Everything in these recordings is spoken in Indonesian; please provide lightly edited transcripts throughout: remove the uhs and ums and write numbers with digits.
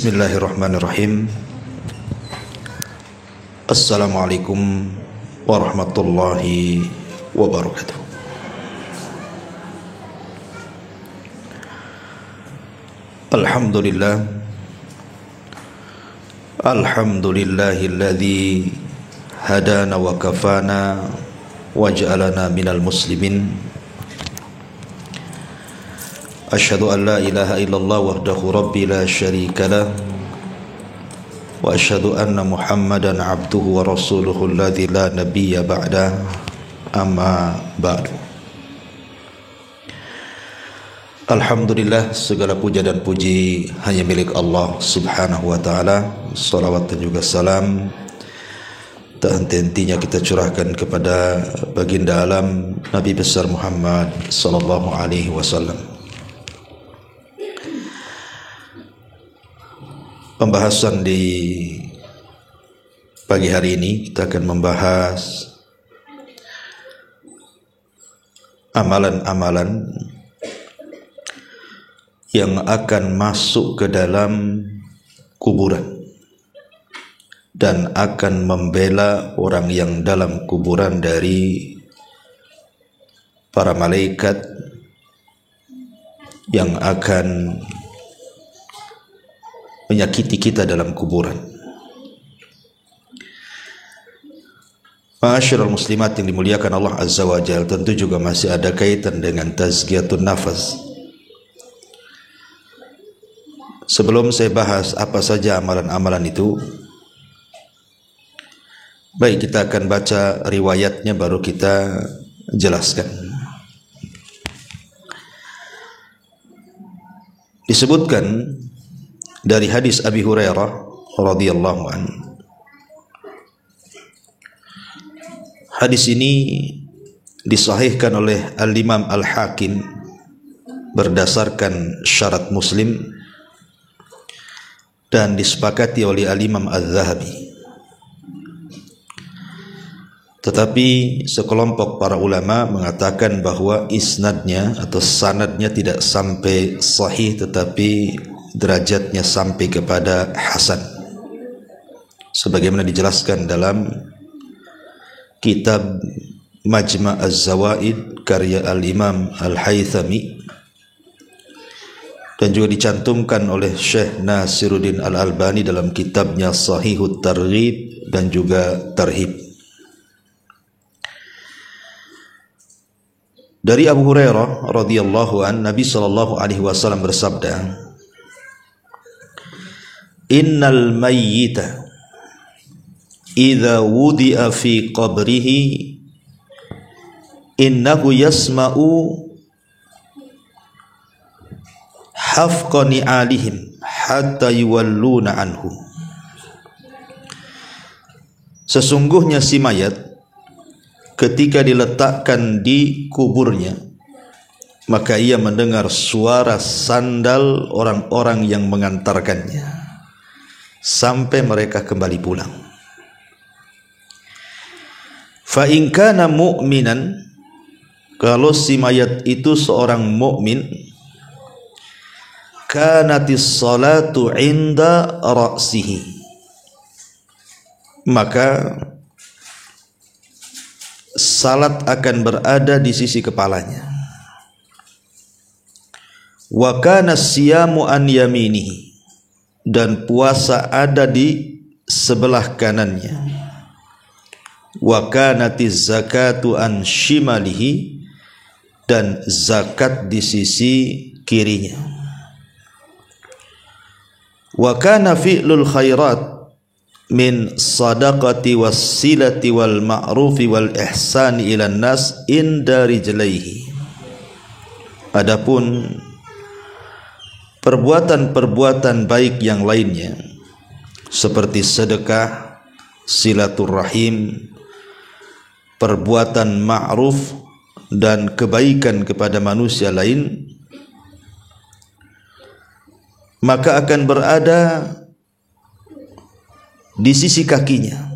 Bismillahirrahmanirrahim. Assalamualaikum warahmatullahi wabarakatuh. Alhamdulillah. Alhamdulillahilladzi hadana wa kafana wa ja'alana minal muslimin. Asyhadu an la ilaha illallah wahdahu rabbi la syarika lah wa asyhadu anna Muhammadan abduhu wa rasuluhu alladzi la nabiyya ba'da, amma ba'du. Alhamdulillah, segala puja dan puji hanya milik Allah Subhanahu wa taala. Salawat dan juga salam tak henti-hentinya kita curahkan kepada baginda alam Nabi besar Muhammad sallallahu alaihi wasallam. Pembahasan di pagi hari ini kita akan membahas amalan-amalan yang akan masuk ke dalam kuburan dan akan membela orang yang dalam kuburan dari para malaikat yang akan menyakiti kita dalam kuburan. Ma'asyiral muslimat yang dimuliakan Allah Azza wa Jalla, tentu juga masih ada kaitan dengan tazkiyatun nafas. Sebelum saya bahas apa saja amalan-amalan itu, baik kita akan baca riwayatnya baru kita jelaskan. Disebutkan dari hadis Abi Hurairah radhiyallahu anhu. Hadis ini disahihkan oleh Al-Imam Al-Hakim berdasarkan syarat Muslim dan disepakati oleh Al-Imam Al-Zahabi. Tetapi sekelompok para ulama mengatakan bahwa isnadnya atau sanadnya tidak sampai sahih, tetapi derajatnya sampai kepada hasan, sebagaimana dijelaskan dalam kitab Majma' Az-Zawaid karya Al-Imam Al-Haythami, dan juga dicantumkan oleh Syekh Nasiruddin Al-Albani dalam kitabnya Sahihut Targhib dan juga Tarhib. Dari Abu Hurairah radhiyallahu an, Nabi sallallahu alaihi wasallam bersabda, innal mayyita idza wudi'a fi qabrihi innahu yasma'u hafqa ni'alihim hatta yuwalluna anhu. Sesungguhnya si mayat ketika diletakkan di kuburnya, maka ia mendengar suara sandal orang-orang yang mengantarkannya sampai mereka kembali pulang. Fa in kana mu'minan, kalau si mayat itu seorang mukmin, kanatis salatu inda ra'sihi, maka salat akan berada di sisi kepalanya. Wa kana siyamu an yaminihi, dan puasa ada di sebelah kanannya. Wa kanatiz zakatu an shimalihi, dan zakat di sisi kirinya. Wa kana fi'lul khairat min sadaqati wassilati wal ma'rufi wal ihsani ilan nas inda rijlaihi. Adapun perbuatan-perbuatan baik yang lainnya seperti sedekah, silaturrahim, perbuatan ma'ruf dan kebaikan kepada manusia lain, maka akan berada di sisi kakinya.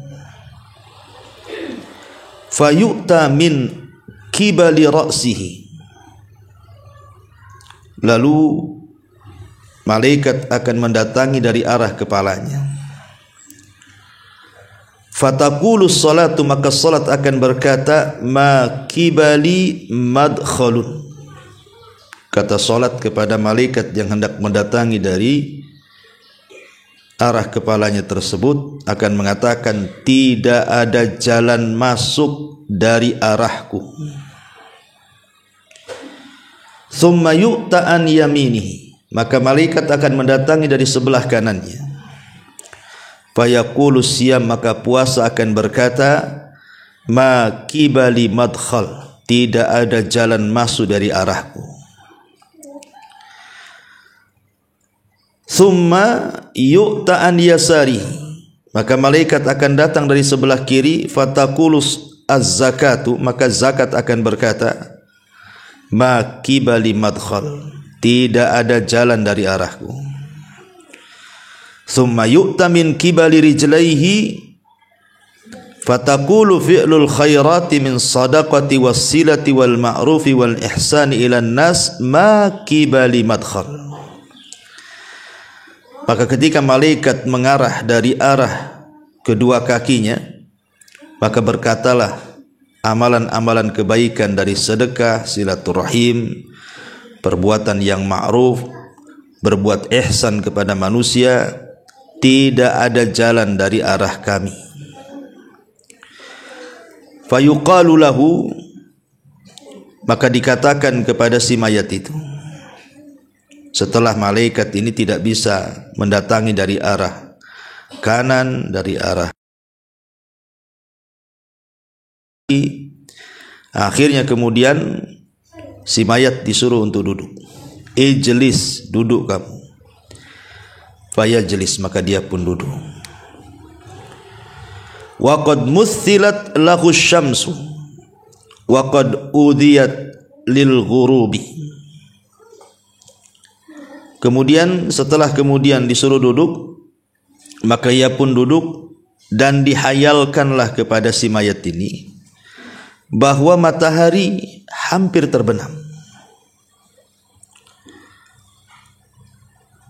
Fayu'ta min kibali ra'sihi, lalu malaikat akan mendatangi dari arah kepalanya. Fataqulus salatu, maka salat akan berkata, ma kibali madkhalun. Kata salat kepada malaikat yang hendak mendatangi dari arah kepalanya tersebut akan mengatakan, tidak ada jalan masuk dari arahku. Thumma yu'ta an yaminihi, maka malaikat akan mendatangi dari sebelah kanannya. Fayaqulu siyam, maka puasa akan berkata, ma kibali madkhal, tidak ada jalan masuk dari arahku. Thumma yu'ta an yasari, maka malaikat akan datang dari sebelah kiri. Fataqulus az-zakatu, maka zakat akan berkata, ma kibali madkhal, tidak ada jalan dari arahku. Thumma yu'ta min kibali rijlaihi, fataqulu fi'lul khairati min sadaqati wassilati wal ma'rufi wal ihsani ilan nas ma kibali madkhal. Maka ketika malaikat mengarah dari arah kedua kakinya, maka berkatalah amalan-amalan kebaikan dari sedekah, silaturahim, perbuatan yang ma'ruf, berbuat ihsan kepada manusia, tidak ada jalan dari arah kami. Fayuqalu lahu, maka dikatakan kepada si mayat itu, setelah malaikat ini tidak bisa mendatangi dari arah kanan, dari arah akhirnya kemudian si mayat disuruh untuk duduk. Ijlis, duduk kamu. Fayajlis, maka dia pun duduk. Wa qad muthilat lahu syamsu wa qad udhiyat lil ghurubi. Kemudian setelah kemudian disuruh duduk, maka ia pun duduk, dan dihayalkanlah kepada si mayat ini bahwa matahari hampir terbenam.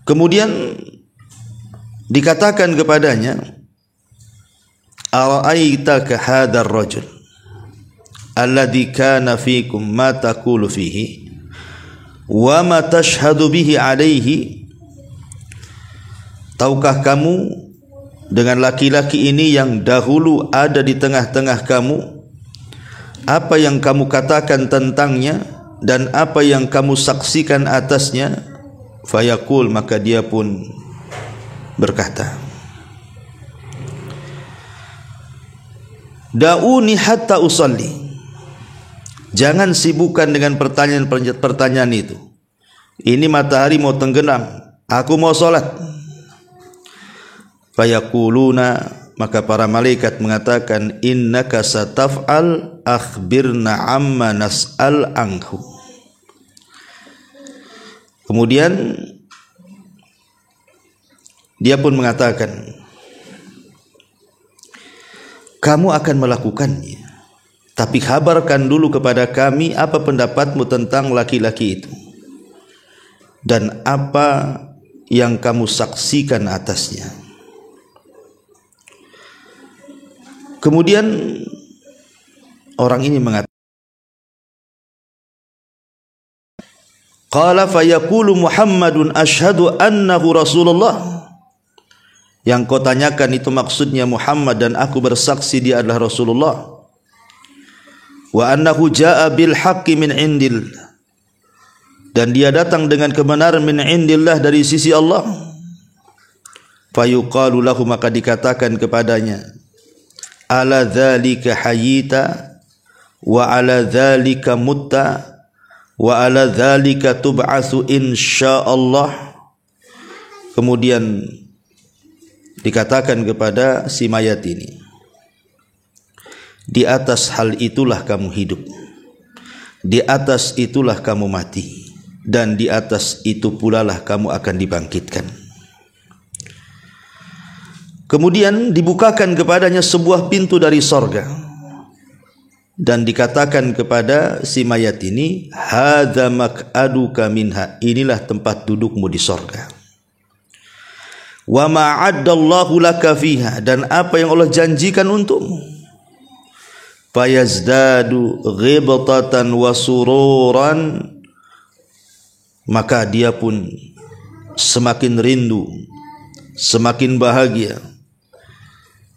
Kemudian dikatakan kepadanya, ara'aitaka hadzal rajul alladhi kana fikum ma taqulu fihi wa ma tashhadu bihi alaihi. Tahukah kamu dengan laki-laki ini yang dahulu ada di tengah-tengah kamu, apa yang kamu katakan tentangnya dan apa yang kamu saksikan atasnya? Fayaqul, maka dia pun berkata, da'uni hatta usalli, jangan sibukkan dengan pertanyaan itu. Ini matahari mau tenggelam, aku mau salat. Fayaquluna, maka para malaikat mengatakan, innaka sataf'al akhbirna amma nas'al anhu. Kemudian dia pun mengatakan, kamu akan melakukannya, tapi kabarkan dulu kepada kami apa pendapatmu tentang laki-laki itu dan apa yang kamu saksikan atasnya. Kemudian orang ini mengatakan, qala fayaqulu Muhammadun asyhadu annahu Rasulullah. Yang kau tanyakan itu maksudnya Muhammad, dan aku bersaksi dia adalah Rasulullah. Wa annahu jaa bil haqqi min indil, dan dia datang dengan kebenaran min indillah, dari sisi Allah. Fayuqalu lahu, maka dikatakan kepadanya, ala dzalika hayyita wa ala dzalika mutta wa ala dzalika tub'atsu insyaallah. Kemudian dikatakan kepada si mayat ini, di atas hal itulah kamu hidup, di atas itulah kamu mati, dan di atas itu pula lah kamu akan dibangkitkan. Kemudian dibukakan kepadanya sebuah pintu dari sorga, dan dikatakan kepada si mayat ini, hadza maq'aduka minha, inilah tempat dudukmu di sorga. wa ma 'addallahu laka fiha, dan apa yang Allah janjikan untukmu. Fayazdadu ghibtatan wa sururan, maka dia pun semakin rindu, semakin bahagia.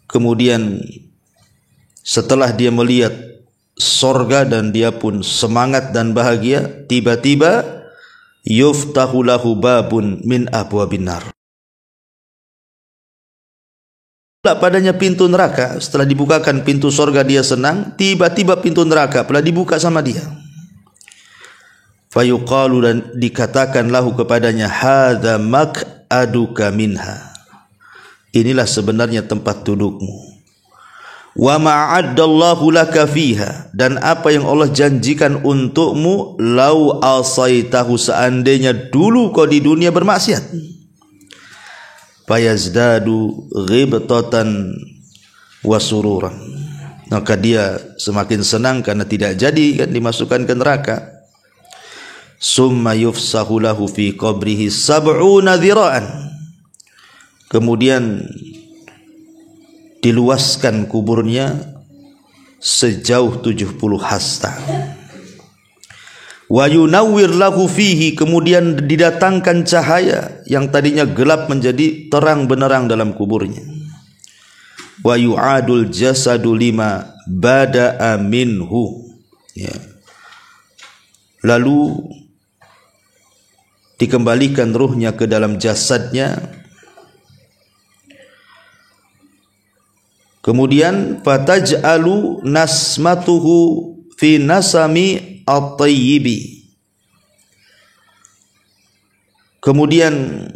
Kemudian setelah dia melihat sorga dan dia pun semangat dan bahagia, tiba-tiba yuftahu lahu babun min abwabin nar. Padanya pintu neraka. Setelah dibukakan pintu sorga dia senang, tiba-tiba pintu neraka pula dibuka sama dia. Fayuqalu, dan dikatakan lahu kepadanya, hadza maq'aduka minha, inilah sebenarnya tempat dudukmu. Wa ma'addallahu laka fiha, dan apa yang Allah janjikan untukmu, lau asaitahu, seandainya dulu kau di dunia bermaksiat. Fayazdadu ghibtatan wa sururan, maka dia semakin senang karena tidak jadi kan dimasukkan ke neraka. Summa yufsahu lahu fi qabrihi sab'una dhira'an, kemudian diluaskan kuburnya sejauh 70 hasta. Wa yunawwir lahu fihi, kemudian didatangkan cahaya yang tadinya gelap menjadi terang benderang dalam kuburnya. Wa yu'adul jasadu lima bada'a minhu, ya. Lalu dikembalikan ruhnya ke dalam jasadnya. Kemudian fataj'alu nasmatuhu fi nasami at-tayyibi, kemudian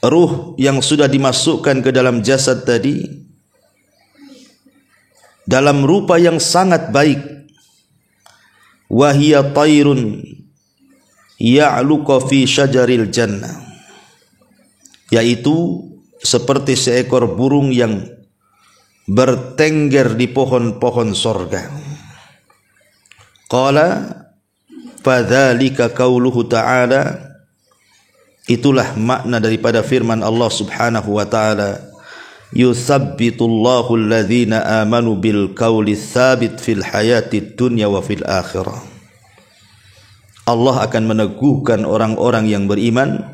ruh yang sudah dimasukkan ke dalam jasad tadi dalam rupa yang sangat baik, wa hiya tayrun ya'luqa fi syajaril jannah, yaitu seperti seekor burung yang bertengger di pohon-pohon sorga. Qala fadzalika qauluhu ta'ala, itulah makna daripada firman Allah Subhanahu wa taala, yutsabbitullahu alladhina amanu bil qauli tsabit fil hayatid dunya wa fil akhirah. Allah akan meneguhkan orang-orang yang beriman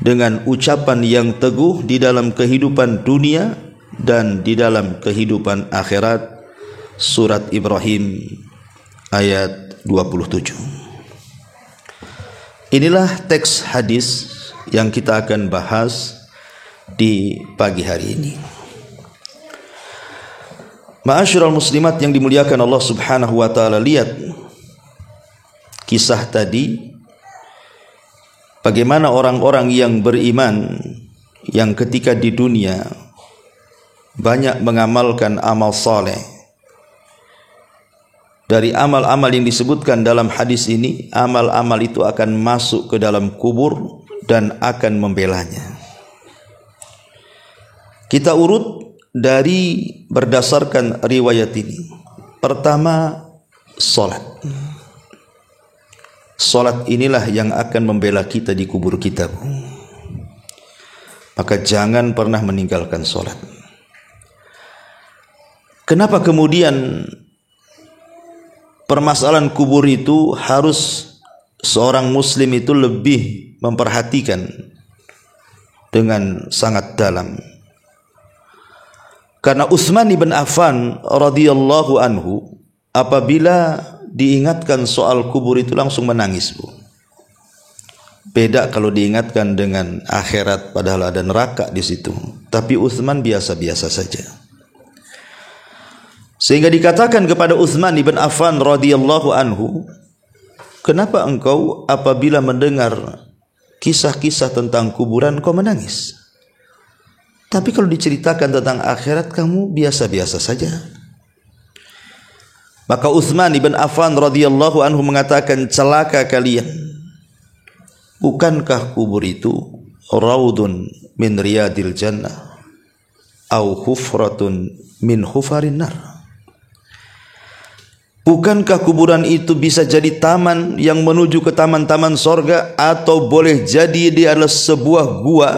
dengan ucapan yang teguh di dalam kehidupan dunia dan di dalam kehidupan akhirat. Surat Ibrahim ayat 27. Inilah teks hadis yang kita akan bahas di pagi hari ini. Ma'asyiral muslimat yang dimuliakan Allah Subhanahu wa taala, lihat kisah tadi, bagaimana orang-orang yang beriman yang ketika di dunia banyak mengamalkan amal saleh. Dari amal-amal yang disebutkan dalam hadis ini, amal-amal itu akan masuk ke dalam kubur dan akan membelanya. Kita urut dari berdasarkan riwayat ini. Pertama, salat. Salat inilah yang akan membela kita di kubur kita. Maka jangan pernah meninggalkan salat. Kenapa kemudian permasalahan kubur itu harus seorang muslim itu lebih memperhatikan dengan sangat dalam? Karena Utsman bin Affan radhiyallahu anhu apabila diingatkan soal kubur itu langsung menangis, Bu. Beda kalau diingatkan dengan akhirat padahal ada neraka di situ. Tapi Utsman biasa-biasa saja. Sehingga dikatakan kepada Utsman bin Affan radhiyallahu anhu, kenapa engkau apabila mendengar kisah-kisah tentang kuburan kau menangis? Tapi kalau diceritakan tentang akhirat kamu biasa-biasa saja. Maka Utsman bin Affan radhiyallahu anhu mengatakan, celaka kalian. Bukankah kubur itu raudun min riyadil jannah au hufratun min hufarin nar? Bukankah kuburan itu bisa jadi taman yang menuju ke taman-taman sorga, atau boleh jadi dia adalah sebuah gua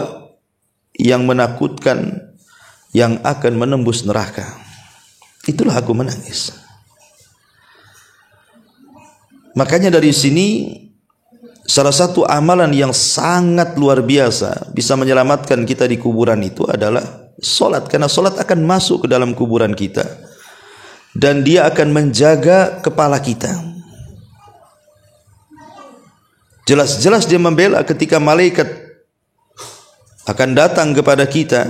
yang menakutkan yang akan menembus neraka? Itulah aku menangis. Makanya dari sini salah satu amalan yang sangat luar biasa bisa menyelamatkan kita di kuburan itu adalah solat, karena solat akan masuk ke dalam kuburan kita dan dia akan menjaga kepala kita. Jelas-jelas dia membela ketika malaikat akan datang kepada kita,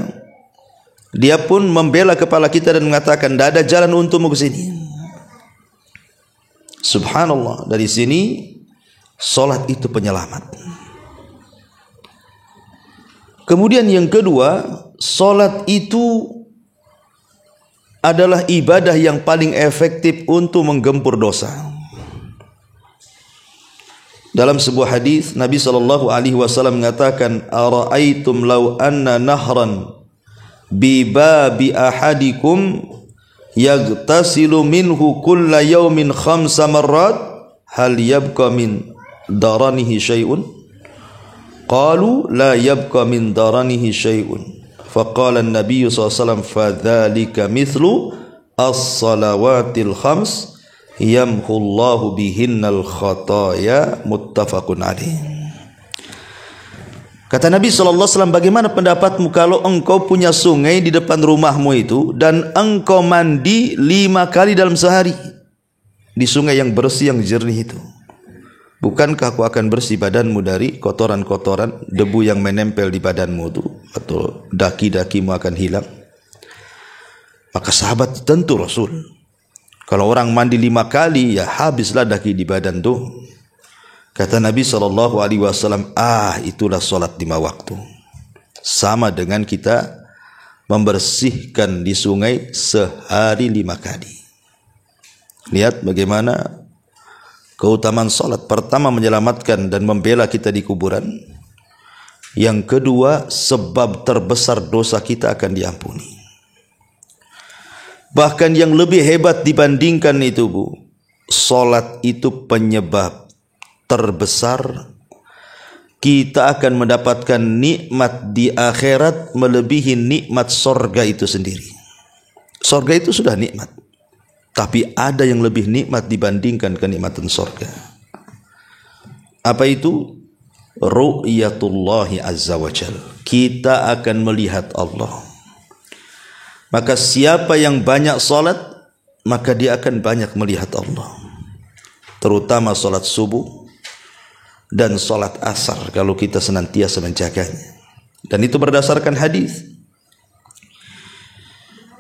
dia pun membela kepala kita dan mengatakan, tidak ada jalan untukmu ke sini. Subhanallah, dari sini solat itu penyelamat. Kemudian yang kedua, solat itu adalah ibadah yang paling efektif untuk menggempur dosa. Dalam sebuah hadis Nabi SAW mengatakan, "Ara'aitum law anna nahran bi babi ahadikum yagtasilu minhu kulla yawmin 5 marrat hal yabqa min daranihi syai'un?" Qalu la yabqa min daranihi syai'un. Faqala an-nabiy SAW, "Fadzalika mithlu as-salawatil khams yamhullahu bihinnal khataya." Muttafaqun alaih. Kata Nabi SAW, bagaimana pendapatmu kalau engkau punya sungai di depan rumahmu itu dan engkau mandi 5 kali dalam sehari di sungai yang bersih, yang jernih itu? Bukankah aku akan bersih badanmu dari kotoran-kotoran, debu yang menempel di badanmu itu, atau daki-dakimu akan hilang? Maka sahabat tentu Rasul, kalau orang mandi 5 kali, ya habislah daki di badan tuh. Kata Nabi SAW, itulah solat 5 waktu. Sama dengan kita membersihkan di sungai sehari 5 kali. Lihat bagaimana keutamaan solat. Pertama, menyelamatkan dan membela kita di kuburan. Yang kedua, sebab terbesar dosa kita akan diampuni. Bahkan yang lebih hebat dibandingkan itu, Bu, solat itu penyebab terbesar kita akan mendapatkan nikmat di akhirat melebihi nikmat sorga itu sendiri. Sorga itu sudah nikmat, tapi ada yang lebih nikmat dibandingkan kenikmatan sorga. Apa itu? Ru'yatullahi azza wa jal. Kita akan melihat Allah. Maka siapa yang banyak salat, maka dia akan banyak melihat Allah. Terutama salat subuh dan salat asar, kalau kita senantiasa menjaganya. Dan itu berdasarkan hadis.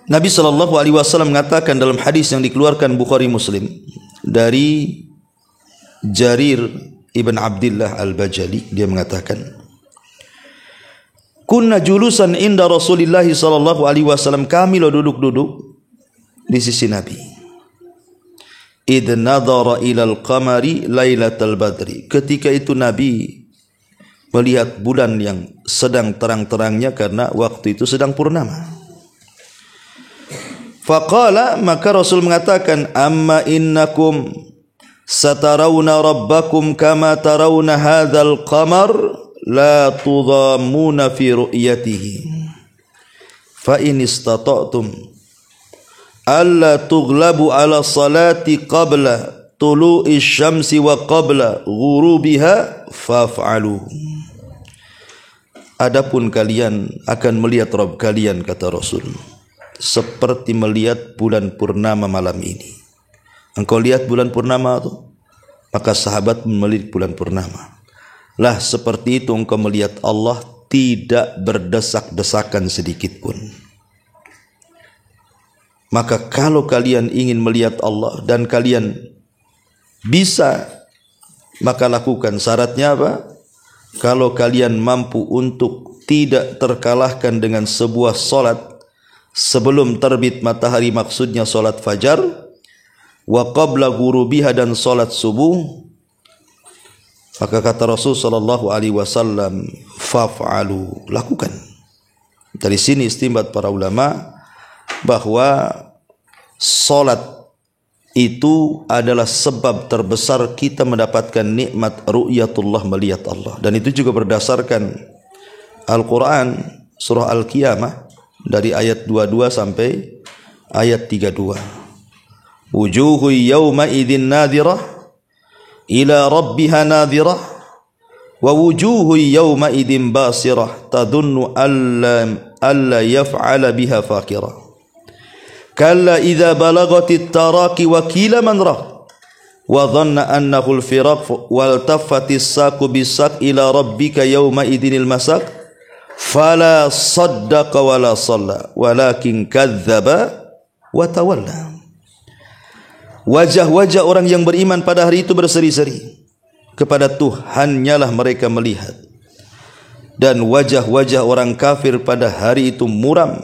Nabi SAW mengatakan dalam hadis yang dikeluarkan Bukhari Muslim dari Jarir ibn Abdullah al-Bajali, dia mengatakan, "Kunna julusan inda Rasulillah SAW." Kami lo duduk-duduk di sisi Nabi. "Idh nadhara ilal qamari lailatal badri." Ketika itu Nabi melihat bulan yang sedang terang-terangnya karena waktu itu sedang purnama. Faqala, maka Rasul mengatakan, "Amma innakum satarawna rabbakum kama tarawna hadzal qamar la tudhammuna fi ru'yatihi fa in istata'tum alla tughlabu ala salati qabla tulu'i syamsi wa qabla ghurubiha faf'alu." Adapun kalian akan melihat Rabb kalian, kata Rasul, seperti melihat bulan purnama malam ini. Engkau lihat bulan purnama itu, maka sahabat melihat bulan purnama. Lah seperti itu engkau melihat Allah, tidak berdesak-desakan sedikit pun. Maka kalau kalian ingin melihat Allah dan kalian bisa, maka lakukan. Syaratnya apa? Kalau kalian mampu untuk tidak terkalahkan dengan sebuah solat sebelum terbit matahari, maksudnya solat fajar, wa qabla ghurubiha, dan solat subuh, maka kata Rasul SAW, faf'alu, lakukan. Dari sini istinbat para ulama bahwa solat itu adalah sebab terbesar kita mendapatkan nikmat ru'yatullah, melihat Allah. Dan itu juga berdasarkan Al-Quran surah Al-Qiyamah dari ayat 22 sampai ayat 32. Wujuhu yawma idzin nadhirah ila rabbiha nadhirah wa wujuhu yawma idzin basirah tadhunnu alla yaf'ala biha faqirah. Kalla idza balagatit taraqi wa qila man raq wa dhanna annahu al-firaq wal taffatis saqu bisaq ila rabbika yawma idzinil masaq fala saddaqa wala shalla walakin kadzdzaba wa tawalla. Wajah-wajah orang yang beriman pada hari itu berseri-seri, kepada Tuhannya lah mereka melihat, dan wajah-wajah orang kafir pada hari itu muram.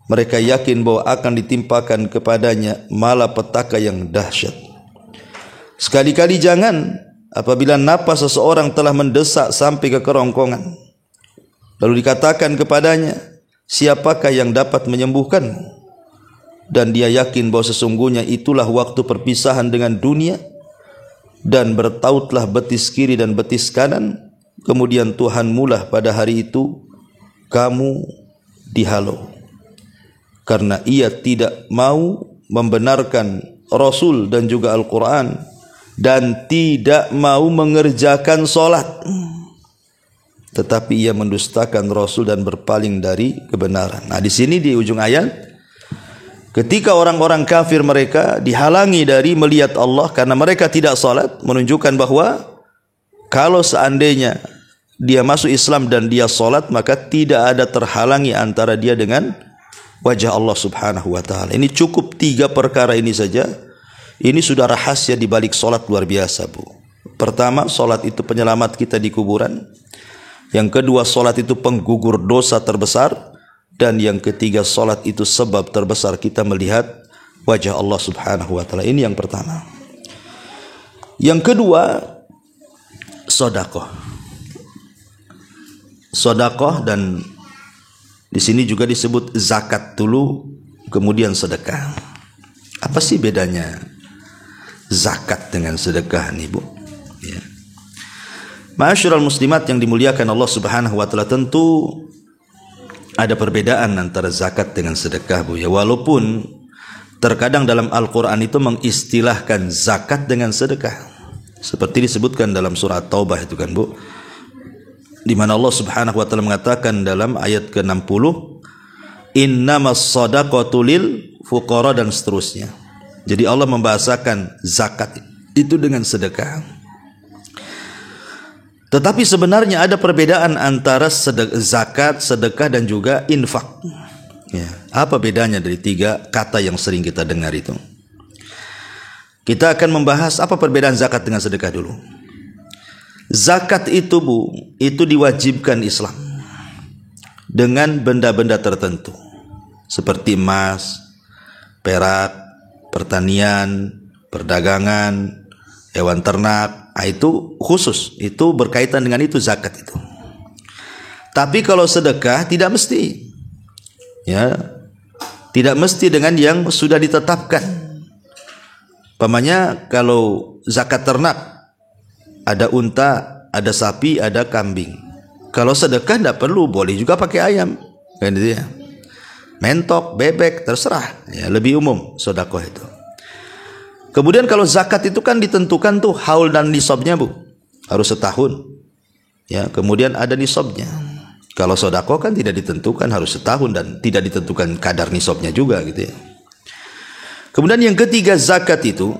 Mereka yakin bahwa akan ditimpakan kepadanya malapetaka yang dahsyat. Sekali-kali jangan apabila napas seseorang telah mendesak sampai ke kerongkongan, lalu dikatakan kepadanya, siapakah yang dapat menyembuhkanmu? Dan dia yakin bahwa sesungguhnya itulah waktu perpisahan dengan dunia, dan bertautlah betis kiri dan betis kanan. Kemudian Tuhanmu lah pada hari itu kamu dihalau, karena ia tidak mau membenarkan Rasul dan juga Al-Quran, dan tidak mau mengerjakan solat, tetapi ia mendustakan Rasul dan berpaling dari kebenaran. Nah, di sini di ujung ayat, ketika orang-orang kafir mereka dihalangi dari melihat Allah karena mereka tidak solat, menunjukkan bahwa kalau seandainya dia masuk Islam dan dia solat, maka tidak ada terhalangi antara dia dengan wajah Allah subhanahu wa ta'ala. Ini cukup 3 perkara ini saja. Ini sudah rahasia di balik solat luar biasa, Bu. Pertama, solat itu penyelamat kita di kuburan. Yang kedua, solat itu penggugur dosa terbesar. Dan yang ketiga, solat itu sebab terbesar kita melihat wajah Allah subhanahu wa ta'ala. Ini yang pertama. Yang kedua, sodakoh. Sodakoh, dan di sini juga disebut zakat dulu, kemudian sedekah. Apa sih bedanya zakat dengan sedekah nih, Bu? Ya. Ma'asyiral muslimat yang dimuliakan Allah subhanahu wa ta'ala, tentu ada perbedaan antara zakat dengan sedekah, Bu. Ya, walaupun terkadang dalam Al-Quran itu mengistilahkan zakat dengan sedekah, seperti disebutkan dalam surah Taubah itu kan, Bu, di mana Allah subhanahu wa ta'ala mengatakan dalam ayat ke-60, innamas shadaqatu lil fuqara, dan seterusnya. Jadi Allah membahasakan zakat itu dengan sedekah. Tetapi sebenarnya ada perbedaan antara zakat, sedekah, dan juga infak. Ya, apa bedanya dari 3 kata yang sering kita dengar itu? Kita akan membahas apa perbedaan zakat dengan sedekah dulu. Zakat itu, Bu, itu diwajibkan Islam dengan benda-benda tertentu seperti emas, perak, pertanian, perdagangan, hewan ternak. Nah, itu khusus, itu berkaitan dengan itu zakat itu. Tapi kalau sedekah tidak mesti, ya, tidak mesti dengan yang sudah ditetapkan. Pamannya kalau zakat ternak, ada unta, ada sapi, ada kambing. Kalau sedekah tidak perlu, boleh juga pakai ayam, kan gitu ya. Mentok, bebek, terserah. Ya, lebih umum sedekah itu. Kemudian kalau zakat itu kan ditentukan tuh haul dan nisabnya, Bu. Harus setahun. Ya, kemudian ada nisabnya. Kalau sedekah kan tidak ditentukan, harus setahun, dan tidak ditentukan kadar nisabnya juga gitu ya. Kemudian yang ketiga, zakat itu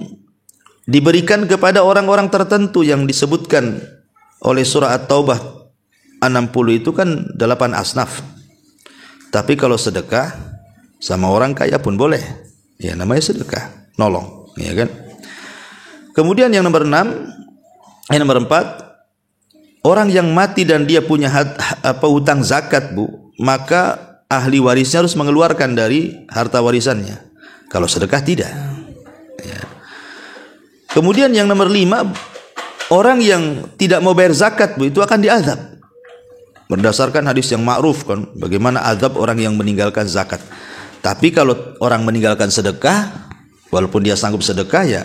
diberikan kepada orang-orang tertentu yang disebutkan oleh surah At-Taubah 60 itu kan 8 asnaf. Tapi kalau sedekah sama orang kaya pun boleh. Ya, namanya sedekah, nolong, ya kan? Kemudian yang nomor 4, orang yang mati dan dia punya hutang zakat, Bu, maka ahli warisnya harus mengeluarkan dari harta warisannya. Kalau sedekah tidak. Ya. Kemudian yang nomor 5, orang yang tidak mau bayar zakat, Bu, itu akan diazab. Berdasarkan hadis yang ma'ruf kan, bagaimana azab orang yang meninggalkan zakat. Tapi kalau orang meninggalkan sedekah, Walaupun dia sanggup sedekah, ya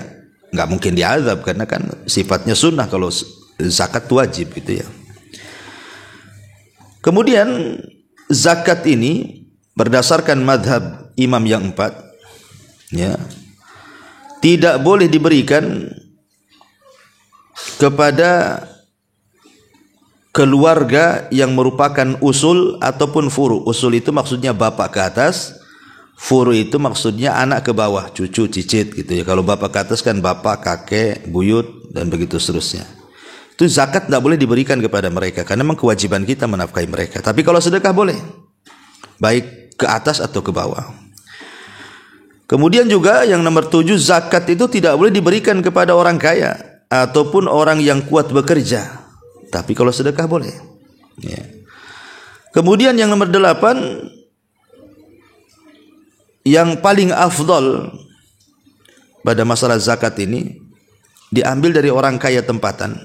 nggak mungkin diazab karena kan sifatnya sunnah. Kalau zakat wajib gitu ya. Kemudian zakat ini berdasarkan madhab imam yang 4, ya, tidak boleh diberikan kepada keluarga yang merupakan usul ataupun furu. Usul itu maksudnya bapak ke atas, furu itu maksudnya anak ke bawah, cucu, cicit gitu ya. Kalau bapak ke atas kan bapak, kakek, buyut, dan begitu seterusnya. Itu zakat tidak boleh diberikan kepada mereka karena memang kewajiban kita menafkahi mereka. Tapi kalau sedekah boleh, baik ke atas atau ke bawah. Kemudian juga yang nomor 7, zakat itu tidak boleh diberikan kepada orang kaya ataupun orang yang kuat bekerja. Tapi kalau sedekah boleh. Ya. Kemudian yang nomor 8, yang paling afdol pada masalah zakat ini diambil dari orang kaya tempatan,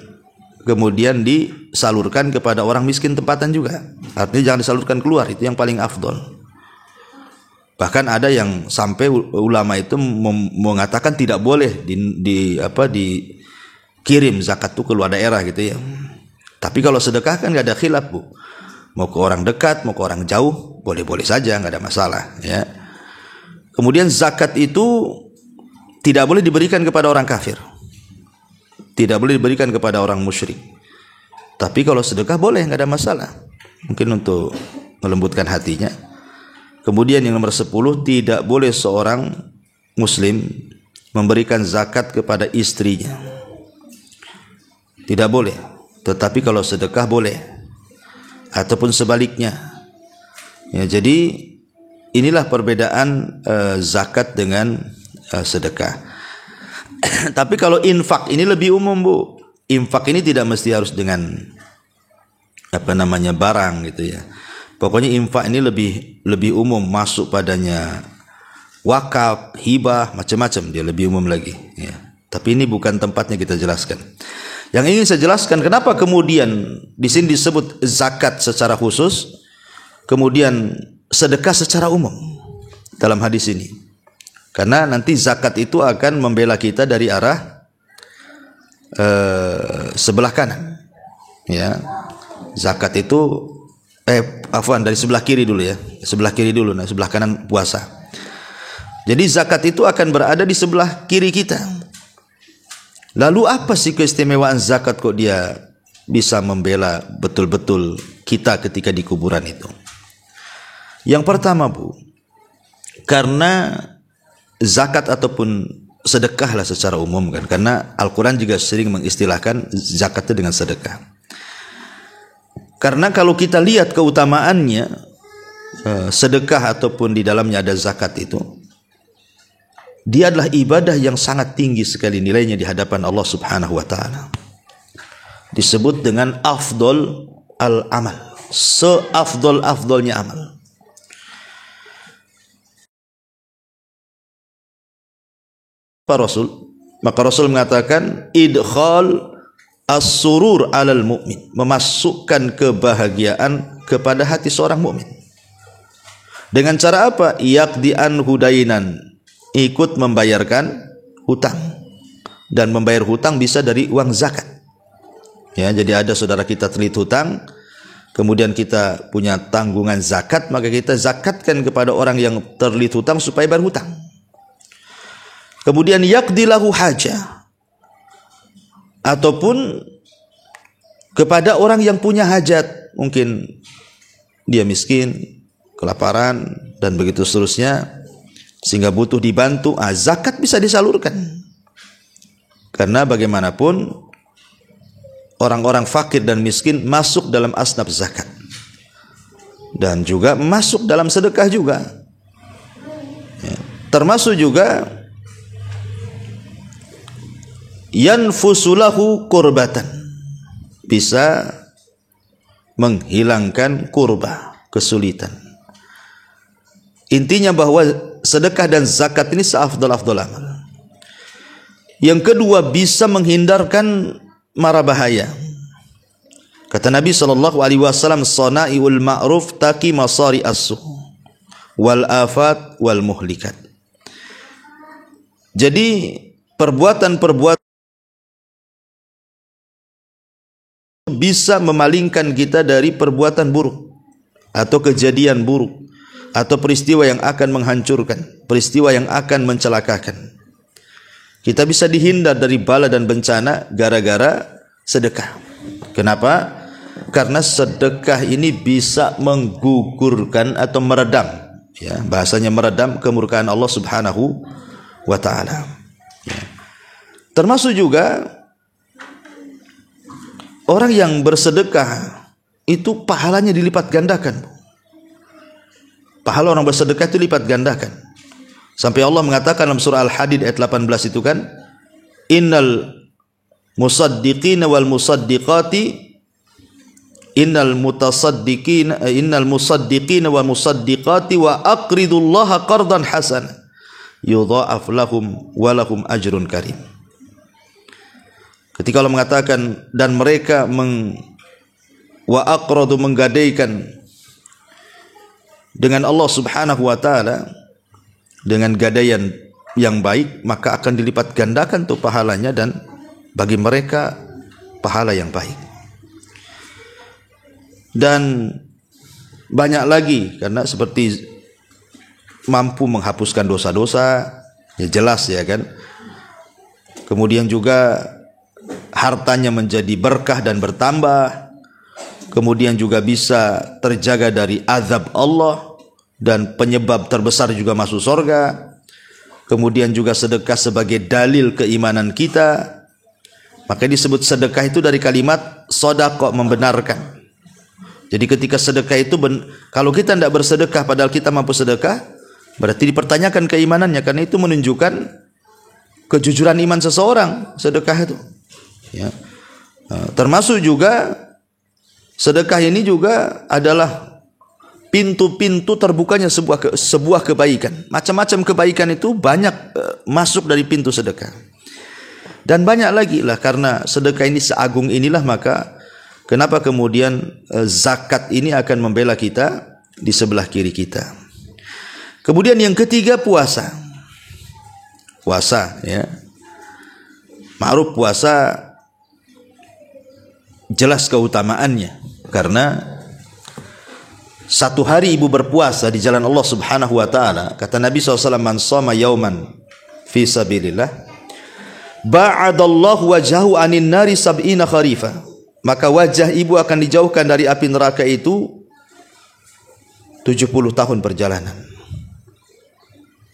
kemudian disalurkan kepada orang miskin tempatan juga. Artinya jangan disalurkan keluar, itu yang paling afdol. Bahkan ada yang sampai ulama itu mengatakan tidak boleh dikirim zakat itu ke luar daerah gitu ya. Tapi kalau sedekah kan nggak ada khilaf, Bu. Mau ke orang dekat, mau ke orang jauh, boleh-boleh saja, nggak ada masalah. Ya. Kemudian zakat itu tidak boleh diberikan kepada orang kafir, tidak boleh diberikan kepada orang musyrik. Tapi kalau sedekah boleh, nggak ada masalah. Mungkin untuk melembutkan hatinya. Kemudian yang nomor 10, tidak boleh seorang muslim memberikan zakat kepada istrinya. Tidak boleh. Tetapi kalau sedekah boleh, ataupun sebaliknya. Ya, jadi inilah perbedaan zakat dengan sedekah. Tapi kalau infak ini lebih umum, Bu. Infak ini tidak mesti harus dengan barang gitu ya. Pokoknya infak ini lebih umum, masuk padanya wakaf, hibah, macam-macam, dia lebih umum lagi. Ya. Tapi ini bukan tempatnya kita jelaskan. Yang ingin saya jelaskan kenapa kemudian di sini disebut zakat secara khusus, kemudian sedekah secara umum dalam hadis ini. Karena nanti zakat itu akan membela kita dari arah sebelah kanan. Ya. Zakat itu dari sebelah kiri dulu ya. Sebelah kiri dulu, nah sebelah kanan puasa. Jadi zakat itu akan berada di sebelah kiri kita. Lalu apa sih keistimewaan zakat kok dia bisa membela betul-betul kita ketika di kuburan itu? Yang pertama, Bu, karena zakat ataupun sedekahlah secara umum kan, karena Al-Quran juga sering mengistilahkan zakat itu dengan sedekah. Karena kalau kita lihat keutamaannya, sedekah ataupun di dalamnya ada zakat itu, dia adalah ibadah yang sangat tinggi sekali nilainya di hadapan Allah Subhanahu wa taala. Disebut dengan afdol al-amal, seafdol-afdolnya amal. Maka Rasul mengatakan idkhal as-surur 'alal mu'min, memasukkan kebahagiaan kepada hati seorang mukmin. Dengan cara apa? Yaqdi an hudainan, ikut membayarkan hutang. Dan membayar hutang bisa dari uang zakat. Ya, jadi ada saudara kita terlilit hutang, kemudian kita punya tanggungan zakat, maka kita zakatkan kepada orang yang terlilit hutang supaya bayar hutang. Kemudian yaqdi lahu hajah, ataupun kepada orang yang punya hajat, mungkin dia miskin, kelaparan, dan begitu seterusnya, sehingga butuh dibantu, zakat bisa disalurkan. Karena bagaimanapun orang-orang fakir dan miskin masuk dalam asnaf zakat, dan juga masuk dalam sedekah juga. Ya. Termasuk juga yanfusulahu kurbatan, bisa menghilangkan kurba, kesulitan. Intinya bahwa sedekah dan zakat ini seafdal-afdal amal. Yang kedua, bisa menghindarkan mara bahaya. Kata Nabi SAW, "Sana'iul ma'ruf taqi masari as-su' wal afat wal muhlikat." Jadi perbuatan-perbuatan bisa memalingkan kita dari perbuatan buruk atau kejadian buruk atau peristiwa yang akan menghancurkan, peristiwa yang akan mencelakakan. Kita bisa dihindar dari bala dan bencana gara-gara sedekah. Kenapa? Karena sedekah ini bisa menggugurkan atau meredam, ya, bahasanya meredam kemurkaan Allah Subhanahu wa taala. Ya. Termasuk juga orang yang bersedekah itu pahalanya dilipat gandakan. Pahala orang bersedekah itu lipat gandakan. Sampai Allah mengatakan dalam surah Al-Hadid ayat 18 itu kan, innal musaddiqina wal musaddiqati innal musaddiqina wal musaddiqati wa aqridullaha qardan hasana yudha'af lahum wa lahum ajrun karim. Ketika Allah mengatakan dan mereka wa aqradu menggadaikan dengan Allah Subhanahu wa taala dengan gadaian yang baik, maka akan dilipat gandakan tuh pahalanya dan bagi mereka pahala yang baik. Dan banyak lagi, karena seperti mampu menghapuskan dosa-dosa, ya jelas ya kan. Kemudian juga hartanya menjadi berkah dan bertambah. Kemudian juga bisa terjaga dari azab Allah, dan penyebab terbesar juga masuk surga. Kemudian juga sedekah sebagai dalil keimanan kita. Maka disebut sedekah itu dari kalimat sodaqah, membenarkan. Jadi ketika sedekah itu kalau kita tidak bersedekah padahal kita mampu sedekah, berarti dipertanyakan keimanannya, karena itu menunjukkan kejujuran iman seseorang sedekah itu. Ya. Termasuk juga sedekah ini juga adalah pintu-pintu terbukanya sebuah kebaikan. Macam-macam kebaikan itu banyak masuk dari pintu sedekah. Dan banyak lagi lah, karena sedekah ini seagung inilah, maka kenapa kemudian zakat ini akan membela kita di sebelah kiri kita. Kemudian yang ketiga, puasa. Puasa, ya. Ma'ruf puasa jelas keutamaannya, karena satu hari ibu berpuasa di jalan Allah Subhanahu wa taala, kata Nabi SAW, man shoma yauman fi sabilillah ba'adallahu wajhahu anin nari sab'ina kharifa, maka wajah ibu akan dijauhkan dari api neraka itu 70 tahun perjalanan.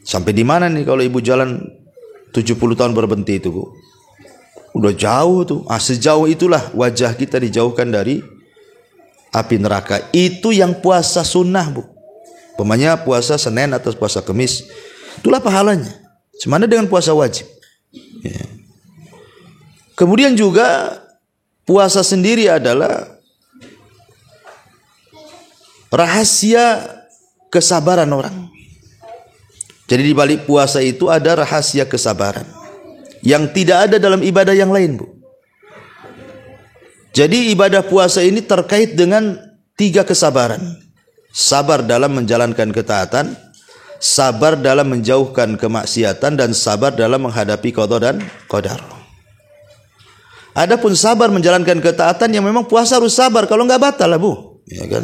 Sampai di mana nih kalau ibu jalan 70 tahun berhenti itu, Bu? Udah jauh tuh. Sejauh itulah wajah kita dijauhkan dari api neraka. Itu yang puasa sunnah, Bu. Pemanya puasa Senin atau puasa Kamis, itulah pahalanya. Semana dengan puasa wajib. Ya. Kemudian juga puasa sendiri adalah rahasia kesabaran orang. Jadi di balik puasa itu ada rahasia kesabaran yang tidak ada dalam ibadah yang lain, Bu. Jadi ibadah puasa ini terkait dengan 3 kesabaran. Sabar dalam menjalankan ketaatan, sabar dalam menjauhkan kemaksiatan, dan sabar dalam menghadapi qada dan qadar. Adapun sabar menjalankan ketaatan, yang memang puasa harus sabar, kalau enggak batal lah, Bu. Ya kan?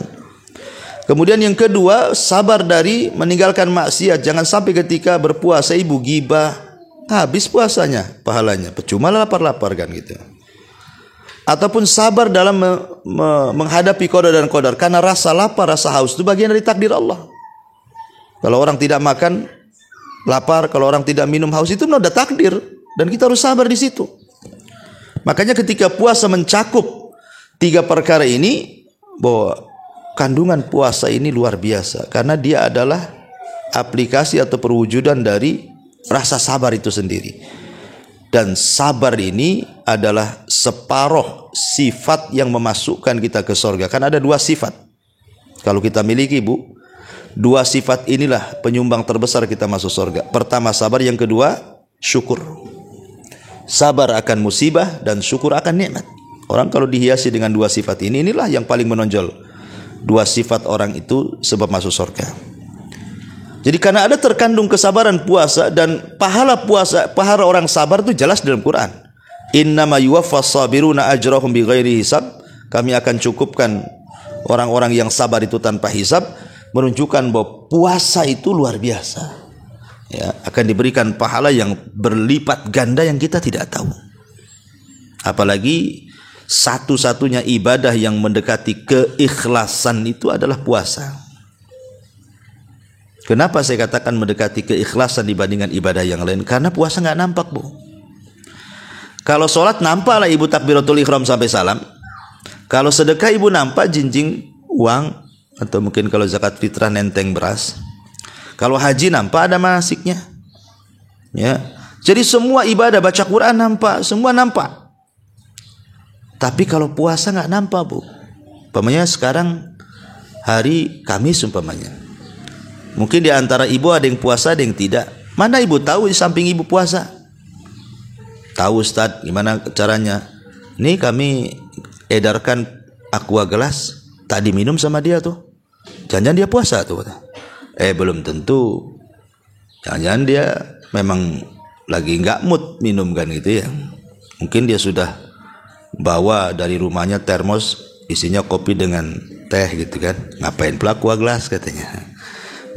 Kemudian yang kedua, sabar dari meninggalkan maksiat. Jangan sampai ketika berpuasa ibu gibah, habis puasanya, pahalanya percuma lapar-lapar kan gitu. Ataupun sabar dalam menghadapi qada dan qadar, karena rasa lapar, rasa haus itu bagian dari takdir Allah. Kalau orang tidak makan lapar, kalau orang tidak minum haus, itu sudah takdir, dan kita harus sabar di situ. Makanya ketika puasa mencakup 3 perkara ini, bahwa kandungan puasa ini luar biasa, karena dia adalah aplikasi atau perwujudan dari rasa sabar itu sendiri. Dan sabar ini adalah separuh sifat yang memasukkan kita ke surga. Kan ada 2 sifat kalau kita miliki, Bu. 2 sifat inilah penyumbang terbesar kita masuk surga. Pertama sabar, yang kedua syukur. Sabar akan musibah dan syukur akan nikmat. Orang kalau dihiasi dengan 2 sifat ini, inilah yang paling menonjol. 2 sifat orang itu sebab masuk surga. Jadi karena ada terkandung kesabaran puasa dan pahala puasa, pahala orang sabar itu jelas dalam Quran. Innama yuwaffas sabiruna ajrahum bighairi hisab. Kami akan cukupkan orang-orang yang sabar itu tanpa hisab, menunjukkan bahwa puasa itu luar biasa. Ya, akan diberikan pahala yang berlipat ganda yang kita tidak tahu. Apalagi satu-satunya ibadah yang mendekati keikhlasan itu adalah puasa. Kenapa saya katakan mendekati keikhlasan dibandingkan ibadah yang lain? Karena puasa nggak nampak, Bu. Kalau sholat nampak lah ibu takbiratul ihram sampai salam. Kalau sedekah ibu nampak jinjing uang, atau mungkin kalau zakat fitrah nenteng beras. Kalau haji nampak ada manasiknya. Ya. Jadi semua ibadah, baca Quran nampak, semua nampak. Tapi kalau puasa nggak nampak, Bu. Umpamanya sekarang hari Kamis umpamanya. Mungkin di antara ibu ada yang puasa, ada yang tidak. Mana ibu tahu di samping ibu puasa? Tahu Ustaz, gimana caranya? Nih kami edarkan aqua gelas, tak diminum sama dia tuh. Jangan-jangan dia puasa tuh. Belum tentu. Jangan-jangan dia memang lagi nggak mood minum kan gitu ya. Mungkin dia sudah bawa dari rumahnya termos isinya kopi dengan teh gitu kan. Ngapain pula aqua gelas katanya.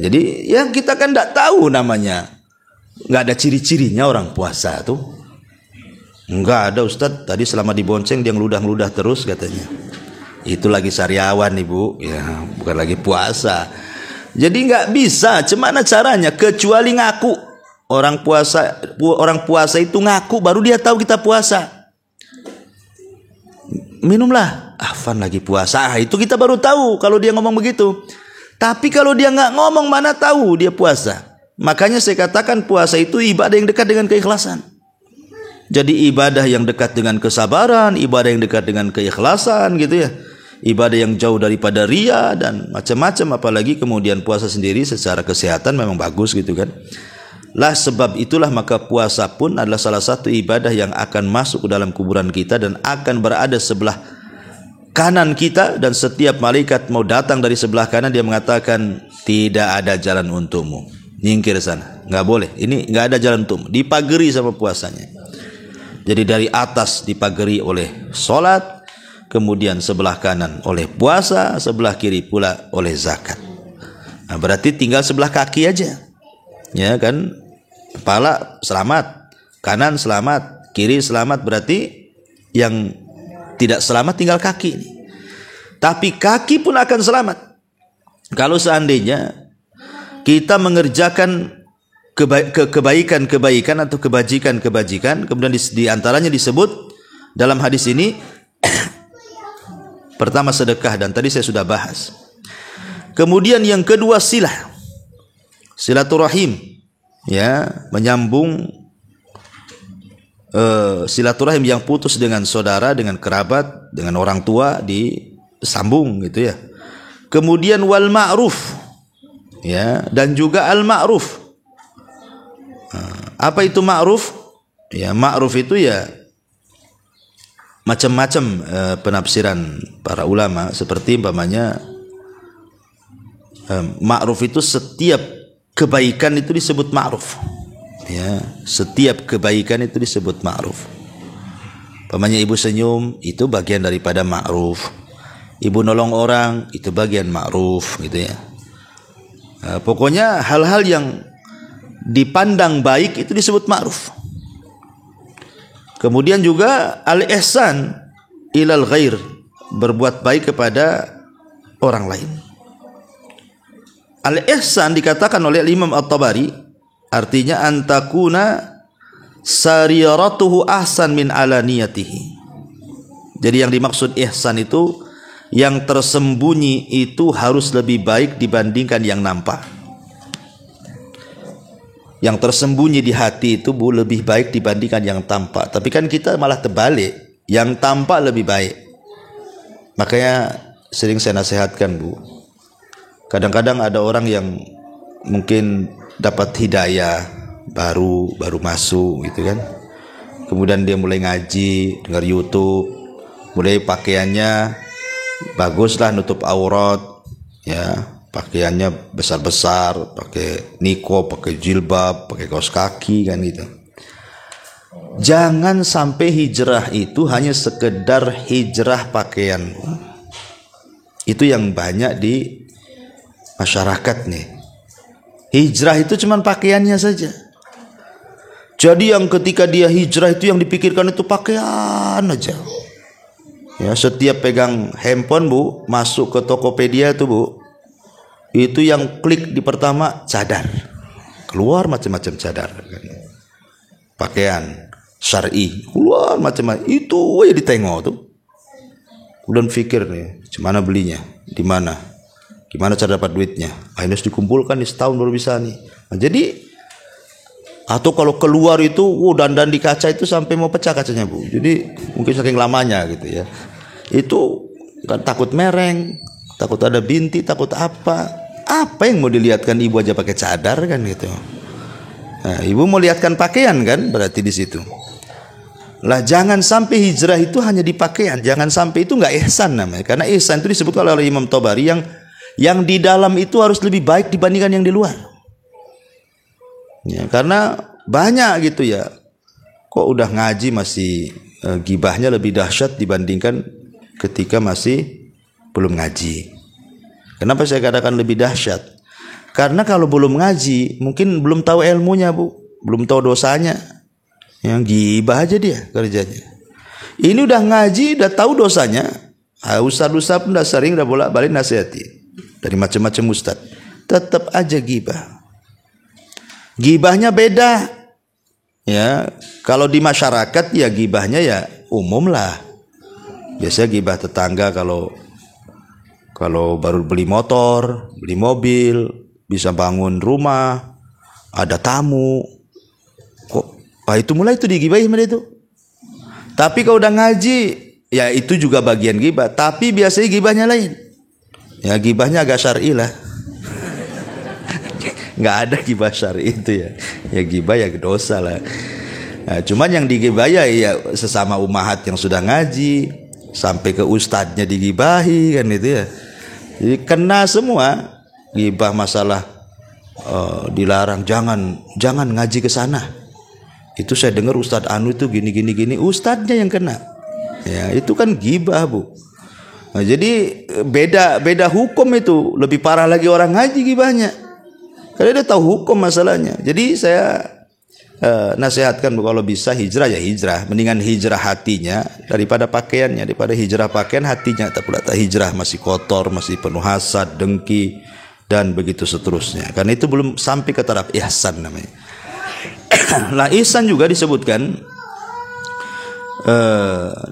Jadi yang kita kan tidak tahu namanya, nggak ada ciri-cirinya orang puasa tuh. Nggak ada Ustadz, tadi selama dibonceng dia ngeludah-ngeludah terus katanya. Itu lagi sariawan ibu, ya bukan lagi puasa. Jadi nggak bisa, gimana caranya? Kecuali ngaku. Orang puasa itu ngaku, baru dia tahu kita puasa. Minumlah, Afan lagi puasa. Itu kita baru tahu kalau dia ngomong begitu. Tapi kalau dia nggak ngomong, mana tahu dia puasa. Makanya saya katakan puasa itu ibadah yang dekat dengan keikhlasan. Jadi ibadah yang dekat dengan kesabaran, ibadah yang dekat dengan keikhlasan gitu ya. Ibadah yang jauh daripada ria dan macam-macam. Apalagi kemudian puasa sendiri secara kesehatan memang bagus gitu kan. Lah sebab itulah maka puasa pun adalah salah satu ibadah yang akan masuk ke dalam kuburan kita dan akan berada sebelah kanan kita, dan setiap malaikat mau datang dari sebelah kanan dia mengatakan tidak ada jalan untukmu, nyingkir sana, nggak boleh, ini nggak ada jalan untukmu, dipagari sama puasanya. Jadi dari atas dipagari oleh sholat, kemudian sebelah kanan oleh puasa, sebelah kiri pula oleh zakat. Nah, berarti tinggal sebelah kaki aja, ya kan? Kepala selamat, kanan selamat, kiri selamat, berarti yang tidak selamat tinggal kaki ini. Tapi kaki pun akan selamat kalau seandainya kita mengerjakan kebaikan atau kebajikan, kemudian di antaranya disebut dalam hadis ini pertama sedekah, dan tadi saya sudah bahas. Kemudian yang kedua silaturahim, ya, menyambung silaturahim yang putus dengan saudara, dengan kerabat, dengan orang tua disambung gitu ya. Kemudian wal ma'ruf, ya, dan juga al ma'ruf. Apa itu ma'ruf? Ya, ma'ruf itu ya macam-macam penafsiran para ulama, seperti umpamanya ma'ruf itu setiap kebaikan itu disebut ma'ruf. Ya, setiap kebaikan itu disebut ma'ruf. Umpamanya ibu senyum, itu bagian daripada ma'ruf. Ibu nolong orang, itu bagian ma'ruf gitu ya. Pokoknya hal-hal yang dipandang baik itu disebut ma'ruf. Kemudian juga al-ihsan ilal ghair, berbuat baik kepada orang lain. Al-ihsan dikatakan oleh Imam At-Tabari, artinya antakuna sariratuhu ahsan min alaniyatihi. Jadi yang dimaksud ihsan itu yang tersembunyi itu harus lebih baik dibandingkan yang nampak. Yang tersembunyi di hati itu lebih baik dibandingkan yang tampak. Tapi kan kita malah terbalik, yang tampak lebih baik. Makanya sering saya nasihatkan, Bu. Kadang-kadang ada orang yang mungkin dapat hidayah baru masuk gitu kan. Kemudian dia mulai ngaji, dengar YouTube, mulai pakaiannya baguslah, nutup aurat, ya, pakaiannya besar-besar, pakai niko, pakai jilbab, pakai kaos kaki kan gitu. Jangan sampai hijrah itu hanya sekedar hijrah pakaian. Itu yang banyak di masyarakat nih. Hijrah itu cuma pakaiannya saja. Jadi yang ketika dia hijrah itu yang dipikirkan itu pakaian aja. Ya, setiap pegang handphone Bu, masuk ke Tokopedia itu Bu, itu yang klik di pertama cadar. Keluar macam-macam cadar kan. Pakaian syar'i, keluar macam-macam. Itu aja ditengok tuh. Kemudian pikir nih, gimana belinya? Di mana? Gimana cara dapat duitnya? Akhirnya harus dikumpulkan nih setahun baru bisa nih. Nah, jadi atau kalau keluar itu dandan di kaca itu sampai mau pecah kacanya Bu. Jadi mungkin saking lamanya gitu ya. Itu kan takut mereng, takut ada binti, takut apa. Apa yang mau dilihatkan ibu aja pakai cadar kan gitu. Nah, ibu mau lihatkan pakaian kan berarti di situ. Lah jangan sampai hijrah itu hanya di pakaian. Jangan sampai itu enggak ihsan namanya. Karena ihsan itu disebutkan oleh Imam Tabari yang di dalam itu harus lebih baik dibandingkan yang di luar. Ya, karena banyak gitu ya. Kok udah ngaji masih gibahnya lebih dahsyat dibandingkan ketika masih belum ngaji. Kenapa saya katakan lebih dahsyat? Karena kalau belum ngaji, mungkin belum tahu ilmunya Bu, belum tahu dosanya. Yang gibah aja dia kerjanya. Ini udah ngaji, udah tahu dosanya. Ustaz-ustaz pun udah sering, udah bolak-balik nasihati dari macam-macam ustaz. Tetap aja gibah. Gibahnya beda. Ya, kalau di masyarakat ya gibahnya ya umum lah. Biasanya gibah tetangga kalau baru beli motor, beli mobil, bisa bangun rumah, ada tamu. Itu mulai itu digibahi sama dia itu. Tapi kalau udah ngaji, ya itu juga bagian gibah. Tapi biasanya gibahnya lain. Ya gibahnya agak syar'i lah. Nggak ada gibah syar'i itu ya. Ya gibah ya dosa lah. Nah, cuman yang digibah ya sesama umahat yang sudah ngaji, sampai ke ustadznya digibahi kan itu ya. Jadi kena semua. Gibah masalah dilarang, jangan ngaji ke sana. Itu saya dengar Ustadz Anu itu gini. Ustadznya yang kena. Ya, itu kan gibah Bu. Nah, jadi beda hukum itu. Lebih parah lagi orang ngaji gibahnya. Karena dia tahu hukum masalahnya. Jadi saya nasihatkan Bu, kalau bisa hijrah ya hijrah. Mendingan hijrah hatinya daripada pakaiannya. Daripada hijrah pakaian hatinya tak pula tak hijrah, masih kotor, masih penuh hasad, dengki dan begitu seterusnya. Karena itu belum sampai ke taraf ihsan namanya. Nah, ihsan juga disebutkan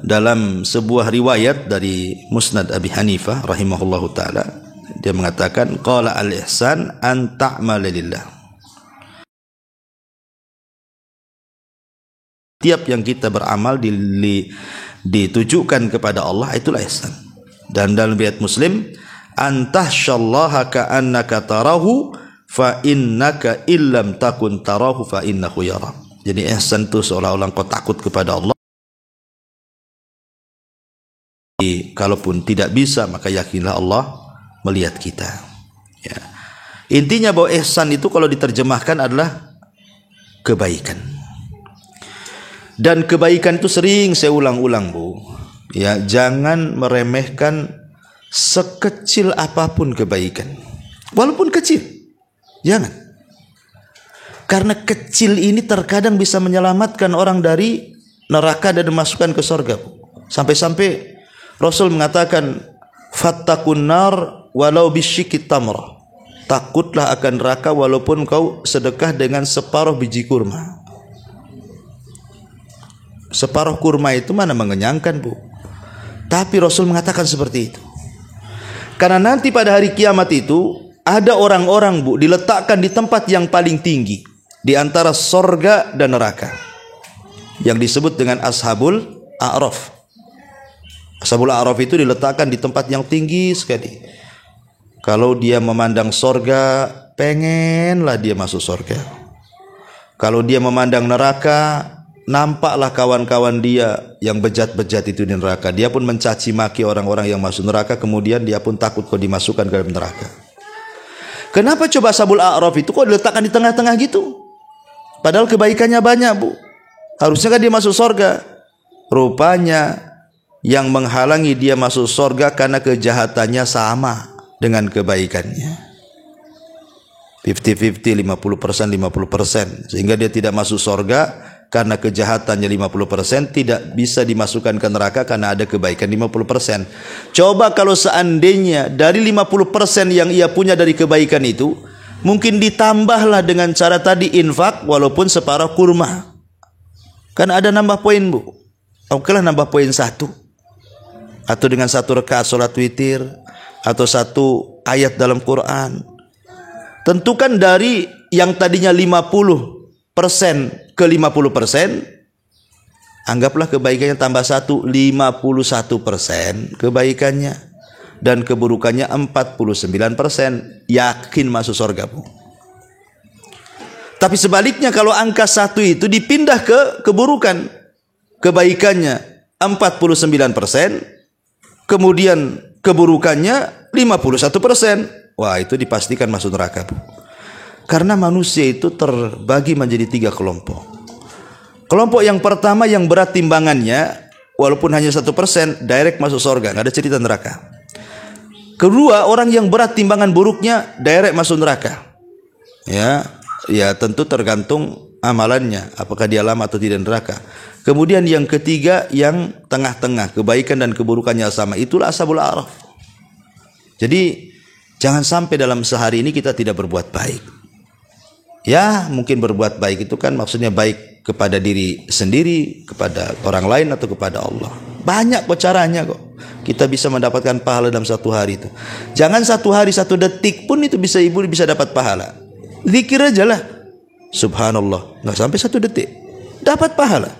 dalam sebuah riwayat dari Musnad Abi Hanifah rahimahullahu taala. Dia mengatakan qala al-ihsan an ta'mala lillah. Tiap yang kita beramal ditujukan kepada Allah itulah ihsan. Dan dalam riwayat Muslim antahsyallaha ka'annaka tarahu fa innaka illam takun tarahu fa innahu yara. Jadi ihsan itu seolah-olah kau takut kepada Allah. Kalaupun tidak bisa maka yakinlah Allah melihat kita. Ya. Intinya bahwa ihsan itu kalau diterjemahkan adalah kebaikan. Dan kebaikan itu sering saya ulang-ulang Bu. Ya, jangan meremehkan sekecil apapun kebaikan. Walaupun kecil. Jangan. Karena kecil ini terkadang bisa menyelamatkan orang dari neraka dan dimasukkan ke surga. Sampai-sampai Rasul mengatakan fattakun nar walau bisyikit tamrah. Takutlah akan neraka walaupun kau sedekah dengan separuh biji kurma. Separuh kurma itu mana mengenyangkan Bu. Tapi Rasul mengatakan seperti itu. Karena nanti pada hari kiamat itu ada orang-orang Bu diletakkan di tempat yang paling tinggi di antara sorga dan neraka yang disebut dengan Ashabul A'raf. Ashabul A'raf itu diletakkan di tempat yang tinggi sekali. Kalau dia memandang sorga, pengenlah dia masuk sorga. Kalau dia memandang neraka, nampaklah kawan-kawan dia yang bejat-bejat itu di neraka. Dia pun mencaci maki orang-orang yang masuk neraka, kemudian dia pun takut kalau dimasukkan ke dalam neraka. Kenapa coba Ashabul A'raf itu kok diletakkan di tengah-tengah gitu? Padahal kebaikannya banyak, Bu. Harusnya kan dia masuk surga. Rupanya yang menghalangi dia masuk surga karena kejahatannya sama dengan kebaikannya. 50-50, 50%, 50%. Sehingga dia tidak masuk surga karena kejahatannya 50%, tidak bisa dimasukkan ke neraka karena ada kebaikan 50%. Coba kalau seandainya dari 50% yang ia punya dari kebaikan itu, mungkin ditambahlah dengan cara tadi infak walaupun separuh kurma. Kan ada nambah poin, Bu. Okelah nambah poin 1. Atau dengan 1 rakaat salat witir, atau 1 ayat dalam Quran. Tentukan dari yang tadinya 50% ke 50%, anggaplah kebaikannya tambah 1, 51% kebaikannya, dan keburukannya 49%, yakin masuk surga, Bu. Tapi sebaliknya kalau angka 1 itu dipindah ke keburukan, kebaikannya 49%, kemudian keburukannya 51%, wah itu dipastikan masuk neraka, Bu. Karena manusia itu terbagi menjadi 3 kelompok. Kelompok yang pertama yang berat timbangannya, walaupun hanya 1%, direct masuk surga, nggak ada cerita neraka. Kedua, orang yang berat timbangan buruknya, direct masuk neraka. Ya tentu tergantung amalannya, apakah dia lama atau tidak neraka. Kemudian yang ketiga yang tengah-tengah, kebaikan dan keburukannya sama, itulah Ashabul A'raf. Jadi jangan sampai dalam sehari ini kita tidak berbuat baik. Ya mungkin berbuat baik itu kan maksudnya baik kepada diri sendiri, kepada orang lain, atau kepada Allah. Banyak kok caranya kok kita bisa mendapatkan pahala dalam 1 hari itu. Jangan 1 hari 1 detik pun itu bisa ibu bisa dapat pahala. Zikir aja lah, subhanallah, nggak sampai 1 detik dapat pahala.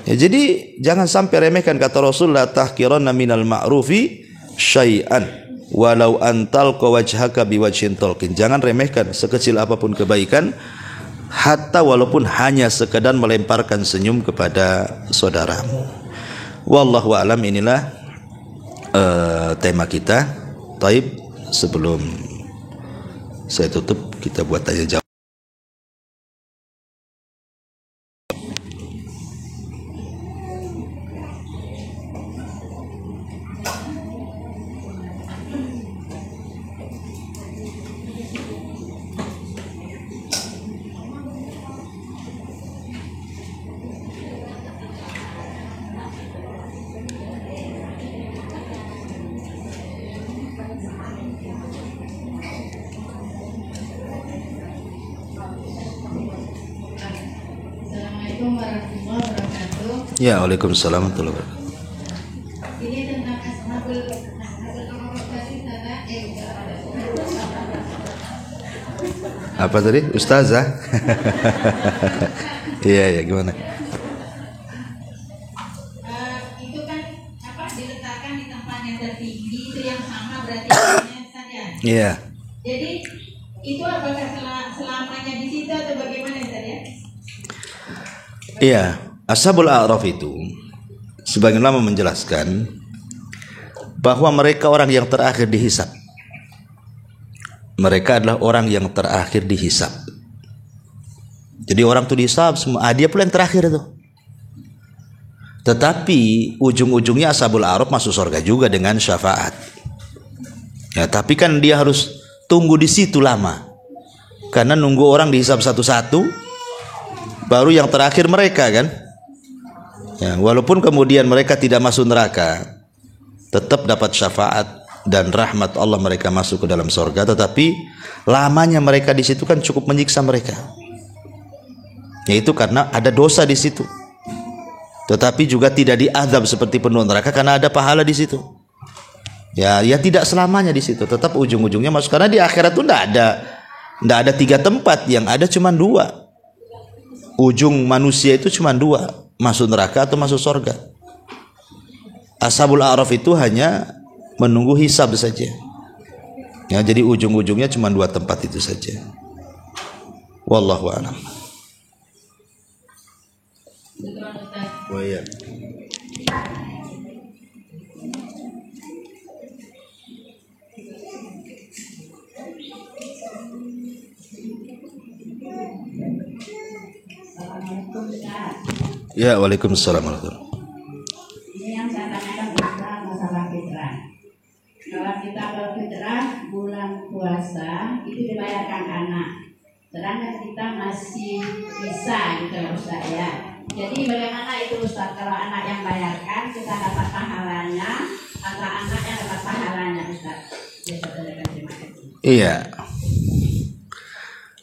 Ya, jadi jangan sampai remehkan, kata Rasulullah, tahqiranna minal ma'rufi syai'an walau antal wajhaka biwajhin talqin. Jangan remehkan sekecil apapun kebaikan, hatta walaupun hanya sekedar melemparkan senyum kepada saudaramu. Wallahu a'lam. Inilah tema kita. Taib, sebelum saya tutup, kita buat tanya jawab. Ya, waalaikumsalam warahmatullahi wabarakatuh. Ini tentang ashabul apa tadi? Ustazah? Iya, gimana? Itu kan diletakkan di tempat yang tertinggi, itu yang sama berarti saja. Iya. Jadi itu apakah selamanya di situ atau bagaimana saja? Iya. Ashabul A'raf itu sebagian ulama menjelaskan bahwa mereka orang yang terakhir dihisab. Mereka adalah orang yang terakhir dihisab. Jadi orang itu dihisab semua, dia pula yang terakhir itu. Tetapi ujung-ujungnya Ashabul A'raf masuk surga juga dengan syafaat. Ya, tapi kan dia harus tunggu di situ lama. Karena nunggu orang dihisab satu-satu, baru yang terakhir mereka kan. Ya, walaupun kemudian mereka tidak masuk neraka, tetap dapat syafaat dan rahmat Allah, mereka masuk ke dalam surga. Tetapi lamanya mereka di situ kan cukup menyiksa mereka, yaitu karena ada dosa di situ. Tetapi juga tidak diazab seperti penduduk neraka karena ada pahala di situ. Ya tidak selamanya di situ, tetap ujung-ujungnya masuk. Karena di akhirat itu tidak ada 3 tempat, yang ada cuma 2. Ujung manusia itu cuma 2, masuk neraka atau masuk surga. Ashabul A'raf itu hanya menunggu hisab saja. Ya, jadi ujung-ujungnya cuma 2 tempat itu saja. Wallahu a'lam. Oh iya. Ya, waalaikumsalam warahmatullahi. Ini yang saya tanyakan masalah fitrah. Kalau kita berfitrah bulan puasa itu dibayarkan anak, sedangkan kita masih bisa gitu Ustaz ya. Jadi bagaimana itu Ustaz kalau anak yang bayarkan kita dapat pahalanya atau anak yang dapat pahalanya Ustaz? Iya.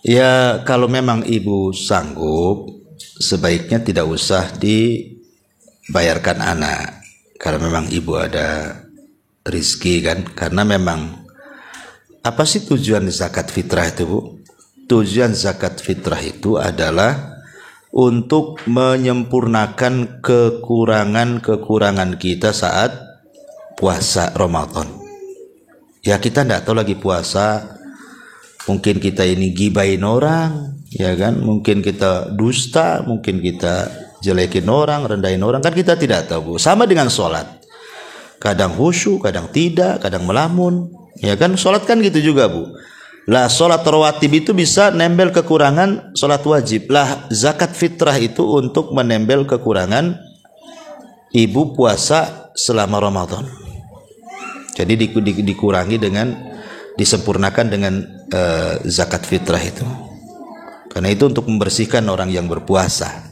Ya, kalau memang ibu sanggup, sebaiknya tidak usah dibayarkan anak. Kalau memang ibu ada rizki kan, karena memang apa sih tujuan zakat fitrah itu, Bu? Tujuan zakat fitrah itu adalah untuk menyempurnakan kekurangan-kekurangan kita saat puasa Ramadan. Ya, kita tidak tahu lagi puasa, mungkin kita ini gibain orang, ya kan? Mungkin kita dusta, mungkin kita jelekin orang, rendahin orang, kan kita tidak tahu, Bu. Sama dengan sholat, kadang khusyuk, kadang tidak, kadang melamun, ya kan? Sholat kan gitu juga, Bu. Lah sholat rawatib itu bisa nembel kekurangan sholat wajib. Lah zakat fitrah itu untuk menembel kekurangan ibu puasa selama Ramadan. Jadi dikurangi dengan, disempurnakan dengan zakat fitrah itu. Karena itu untuk membersihkan orang yang berpuasa.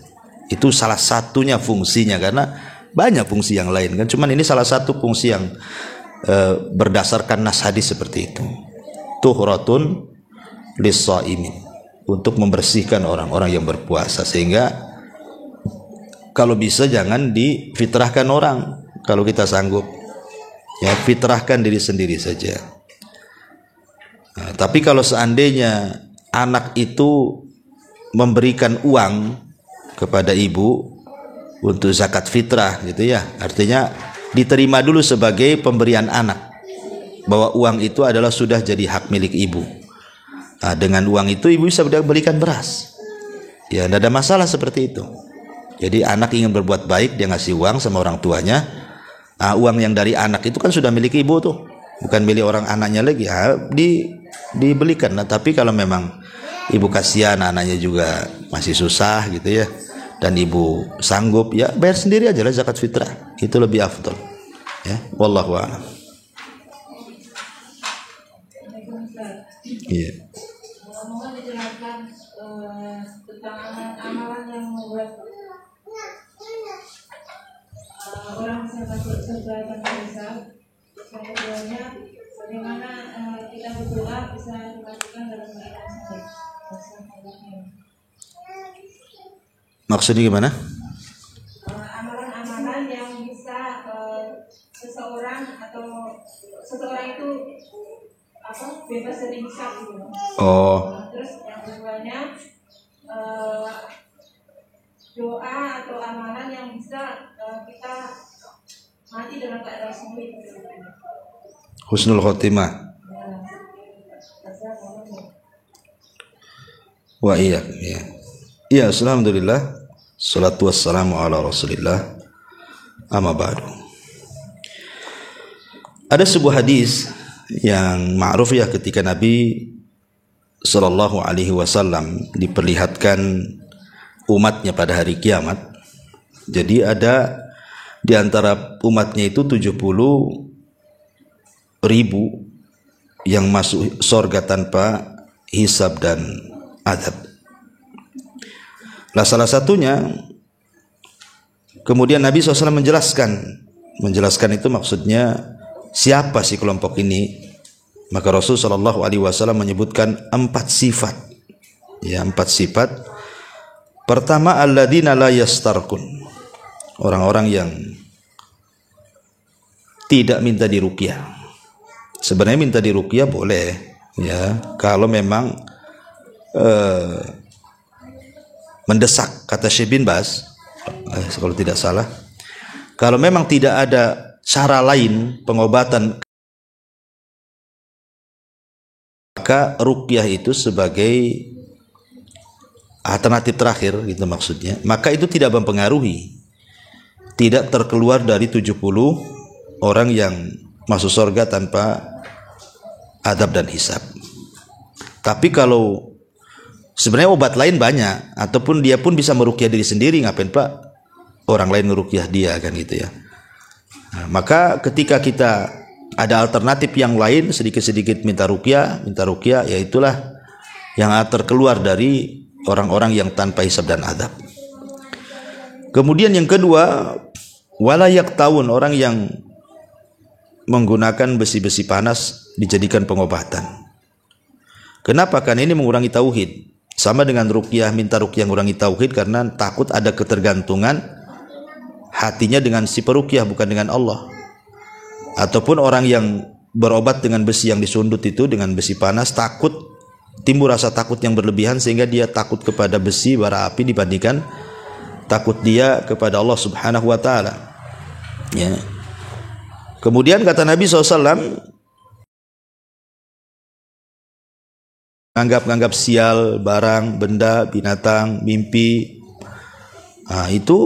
Itu salah satunya fungsinya, karena banyak fungsi yang lain kan. Cuman ini salah satu fungsi yang berdasarkan nas hadis seperti itu. Tuhratun lis-shaimin, untuk membersihkan orang-orang yang berpuasa. Sehingga kalau bisa jangan difitrahkan orang kalau kita sanggup. Ya, fitrahkan diri sendiri saja. Nah, tapi kalau seandainya anak itu memberikan uang kepada ibu untuk zakat fitrah gitu ya, artinya diterima dulu sebagai pemberian anak, bahwa uang itu adalah sudah jadi hak milik ibu. Nah, dengan uang itu ibu bisa belikan beras. Ya, tidak ada masalah seperti itu. Jadi anak ingin berbuat baik, dia ngasih uang sama orang tuanya. Nah, uang yang dari anak itu kan sudah milik ibu tuh, bukan milik orang anaknya lagi. Dibelikan. Nah, tapi kalau memang ibu kasihan anaknya juga masih susah gitu ya, dan ibu sanggup, ya bayar sendiri aja lah zakat fitrah, itu lebih afdal. Ya, wallahu a'lam. Iya. Mohon dijelaskan tentang amalan yang membuat orang bisa masuk surga tanpa hisab. Yang keduanya, bagaimana kita berdoa bisa dilakukan dalam keadaan sakit. Maksudnya gimana? Amalan-amalan yang bisa seseorang itu bebas dari hisab gitu. Oh. Terus yang keduanya doa atau amalan yang bisa kita mati dalam keadaan sahih. Husnul khotimah. Wa iya. Ya. Ya, alhamdulillah. Salatu wassalamu ala Rasulillah. Amma ba'du. Ada sebuah hadis yang ma'ruf ya, ketika Nabi sallallahu alaihi wasallam diperlihatkan umatnya pada hari kiamat. Jadi ada di antara umatnya itu 70.000 yang masuk surga tanpa hisab dan adab. Lah salah satunya, kemudian Nabi SAW menjelaskan itu maksudnya siapa sih kelompok ini. Maka Rasul SAW menyebutkan 4 sifat. Ya, 4 sifat. Pertama, alladzina la yastarqun, orang-orang yang tidak minta diruqyah. Sebenarnya minta diruqyah boleh, ya, kalau memang mendesak, kata Syekh bin Baz, kalau tidak salah, kalau memang tidak ada cara lain pengobatan, maka ruqyah itu sebagai alternatif terakhir gitu maksudnya. Maka itu tidak mempengaruhi, tidak terkeluar dari 70 orang yang masuk surga tanpa adab dan hisab. Tapi kalau Sebenarnya obat lain banyak, ataupun dia pun bisa meruqyah diri sendiri. Ngapain Pak orang lain ngeruqyah dia, kan gitu ya. Nah, maka ketika kita ada alternatif yang lain, sedikit-sedikit minta ruqyah, ya itulah yang terkeluar dari orang-orang yang tanpa hisab dan adab. Kemudian yang kedua, wala yaktawun, orang yang menggunakan besi-besi panas dijadikan pengobatan. Kenapa? Karena ini mengurangi tauhid. Sama dengan ruqyah, minta ruqyah mengurangi tauhid karena takut ada ketergantungan hatinya dengan si peruqyah, bukan dengan Allah. Ataupun orang yang berobat dengan besi yang disundut itu, dengan besi panas, takut timbul rasa takut yang berlebihan sehingga dia takut kepada besi bara api dibandingkan takut dia kepada Allah Subhanahu wa taala. Ya. Kemudian kata Nabi SAW, menganggap sial barang, benda, binatang, mimpi, itu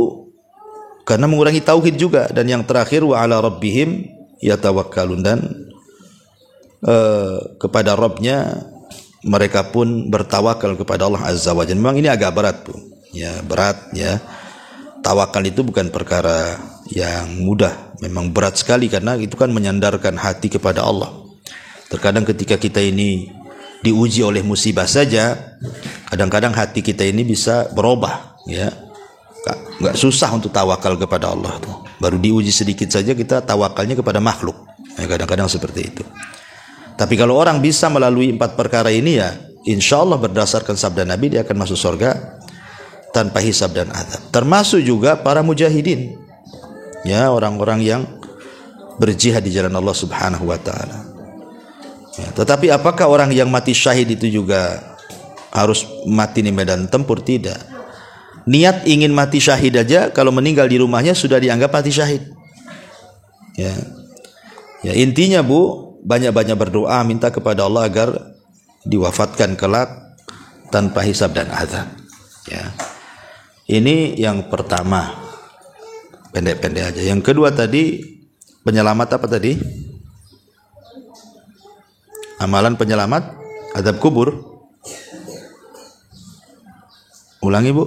karena mengurangi tauhid juga. Dan yang terakhir, wa ala rabbihim yatawakkalun, dan kepada Rabbnya mereka pun bertawakal kepada Allah Azza wa Jalla. Memang ini agak berat Bu, ya berat ya. Tawakal itu bukan perkara yang mudah, memang berat sekali karena itu kan menyandarkan hati kepada Allah. Terkadang ketika kita ini diuji oleh musibah saja, kadang-kadang hati kita ini bisa berubah, ya. Nggak susah untuk tawakal kepada Allah tuh. Baru diuji sedikit saja kita tawakalnya kepada makhluk. Ya, kadang-kadang seperti itu. Tapi kalau orang bisa melalui 4 perkara ini, ya insya Allah berdasarkan sabda Nabi dia akan masuk surga tanpa hisab dan azab. Termasuk juga para mujahidin, ya, orang-orang yang berjihad di jalan Allah Subhanahu wa taala. Ya, tetapi apakah orang yang mati syahid itu juga harus mati di medan tempur? Tidak. Niat ingin mati syahid aja kalau meninggal di rumahnya sudah dianggap mati syahid. Ya. Ya, intinya Bu, banyak-banyak berdoa minta kepada Allah agar diwafatkan kelak tanpa hisab dan azab. Ya. Ini yang pertama. Pendek-pendek aja. Yang kedua tadi, penyelamat apa tadi? Amalan penyelamat azab kubur. Ulangi Bu.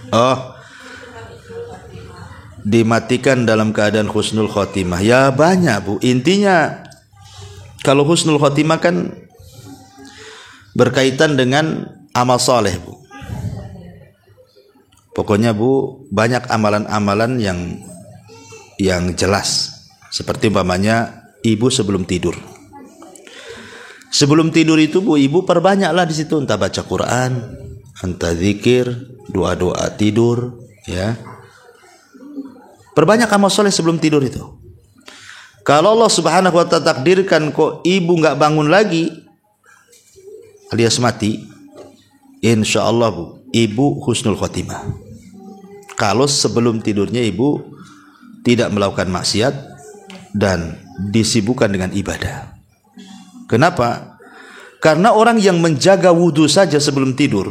Oh, dimatikan dalam keadaan husnul khotimah. Ya banyak Bu. Intinya kalau husnul khotimah kan berkaitan dengan amal soleh Bu. Pokoknya Bu, banyak amalan-amalan yang jelas. Seperti umpamanya ibu sebelum tidur. Sebelum tidur itu Bu, ibu perbanyaklah di situ, entah baca Quran, entah zikir, doa-doa tidur, ya. Perbanyak amal soleh sebelum tidur itu. Kalau Allah Subhanahu wa ta'ala takdirkan kok ibu nggak bangun lagi alias mati, insya Allah Bu, ibu husnul khotimah. Kalau sebelum tidurnya ibu tidak melakukan maksiat dan disibukkan dengan ibadah. Kenapa? Karena orang yang menjaga wudhu saja sebelum tidur,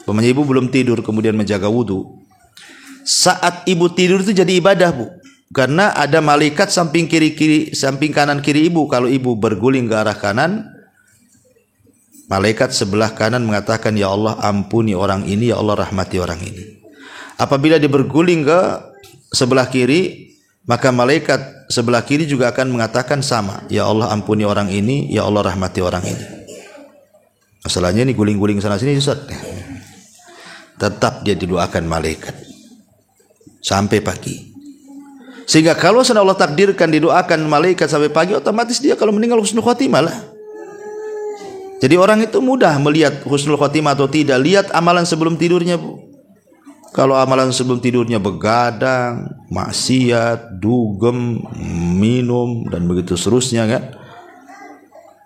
umpamanya ibu belum tidur kemudian menjaga wudhu, saat ibu tidur itu jadi ibadah Bu. Karena ada malaikat samping kiri-kiri, samping kanan kiri ibu. Kalau ibu berguling ke arah kanan, malaikat sebelah kanan mengatakan, ya Allah ampuni orang ini, ya Allah rahmati orang ini. Apabila dia berguling ke sebelah kiri, maka malaikat sebelah kiri juga akan mengatakan sama, ya Allah ampuni orang ini, ya Allah rahmati orang ini. Masalahnya ini guling-guling sana sini Ustaz. Tetap dia didoakan malaikat sampai pagi. Sehingga kalau Allah takdirkan didoakan malaikat sampai pagi, otomatis dia kalau meninggal husnul khotimah lah. Jadi orang itu mudah melihat husnul khotimah atau tidak, lihat amalan sebelum tidurnya Bu. Kalau amalan sebelum tidurnya begadang, maksiat, dugem, minum dan begitu seterusnya kan.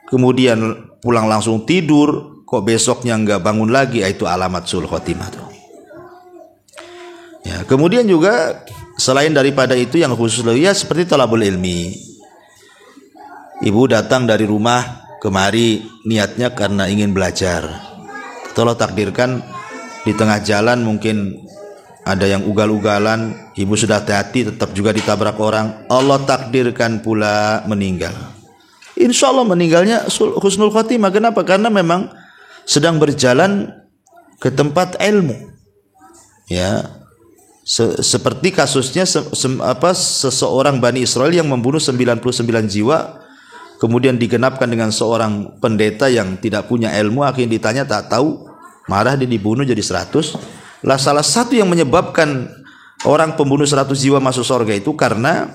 Kemudian pulang langsung tidur, kok besoknya enggak bangun lagi, itu alamat sul khotimah tuh. Ya, kemudian juga selain daripada itu yang khusus ya seperti talabul ilmi. Ibu datang dari rumah kemari niatnya karena ingin belajar. Allah takdirkan di tengah jalan mungkin ada yang ugal-ugalan, ibu sudah hati-hati tetap juga ditabrak orang, Allah takdirkan pula meninggal. insya Allah meninggalnya husnul khotimah. Kenapa? Karena memang sedang berjalan ke tempat ilmu. Ya, seperti kasusnya seseorang Bani Israel yang membunuh 99 jiwa, kemudian digenapkan dengan seorang pendeta yang tidak punya ilmu, akhirnya ditanya tak tahu, marah, dia dibunuh jadi 100. Lah salah satu yang menyebabkan orang pembunuh 100 jiwa masuk surga itu karena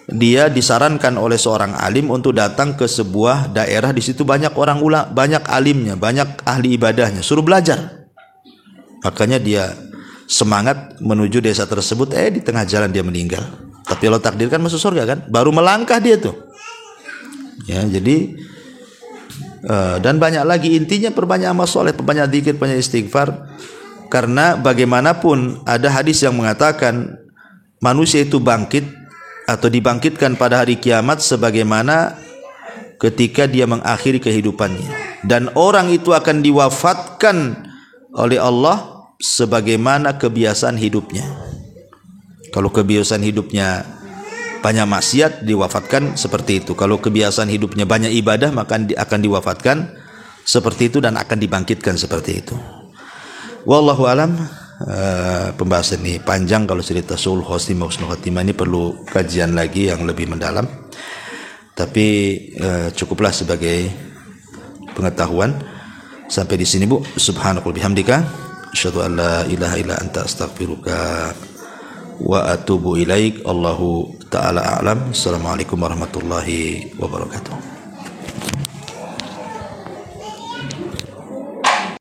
dia disarankan oleh seorang alim untuk datang ke sebuah daerah, di situ banyak orang banyak alimnya, banyak ahli ibadahnya, suruh belajar. Makanya dia semangat menuju desa tersebut, di tengah jalan dia meninggal. Tapi Allah takdirkan masuk surga kan, baru melangkah dia tuh. Ya, jadi dan banyak lagi, intinya perbanyak amal soleh, perbanyak zikir, perbanyak istighfar. Karena bagaimanapun ada hadis yang mengatakan manusia itu bangkit atau dibangkitkan pada hari kiamat sebagaimana ketika dia mengakhiri kehidupannya, dan orang itu akan diwafatkan oleh Allah sebagaimana kebiasaan hidupnya. Kalau kebiasaan hidupnya banyak maksiat, diwafatkan seperti itu. Kalau kebiasaan hidupnya banyak ibadah, maka akan diwafatkan seperti itu dan akan dibangkitkan seperti itu. Wallahu alam. Pembahasan ini panjang, kalau cerita husnul khotimah ini perlu kajian lagi yang lebih mendalam, tapi cukuplah sebagai pengetahuan. Sampai di sini Bu. Subhanakallahumma bihamdika asyhadu an la ilaha illa anta astaghfiruka wa atubu ilaik. Allahu ta'ala a'lam. Assalamualaikum warahmatullahi wabarakatuh.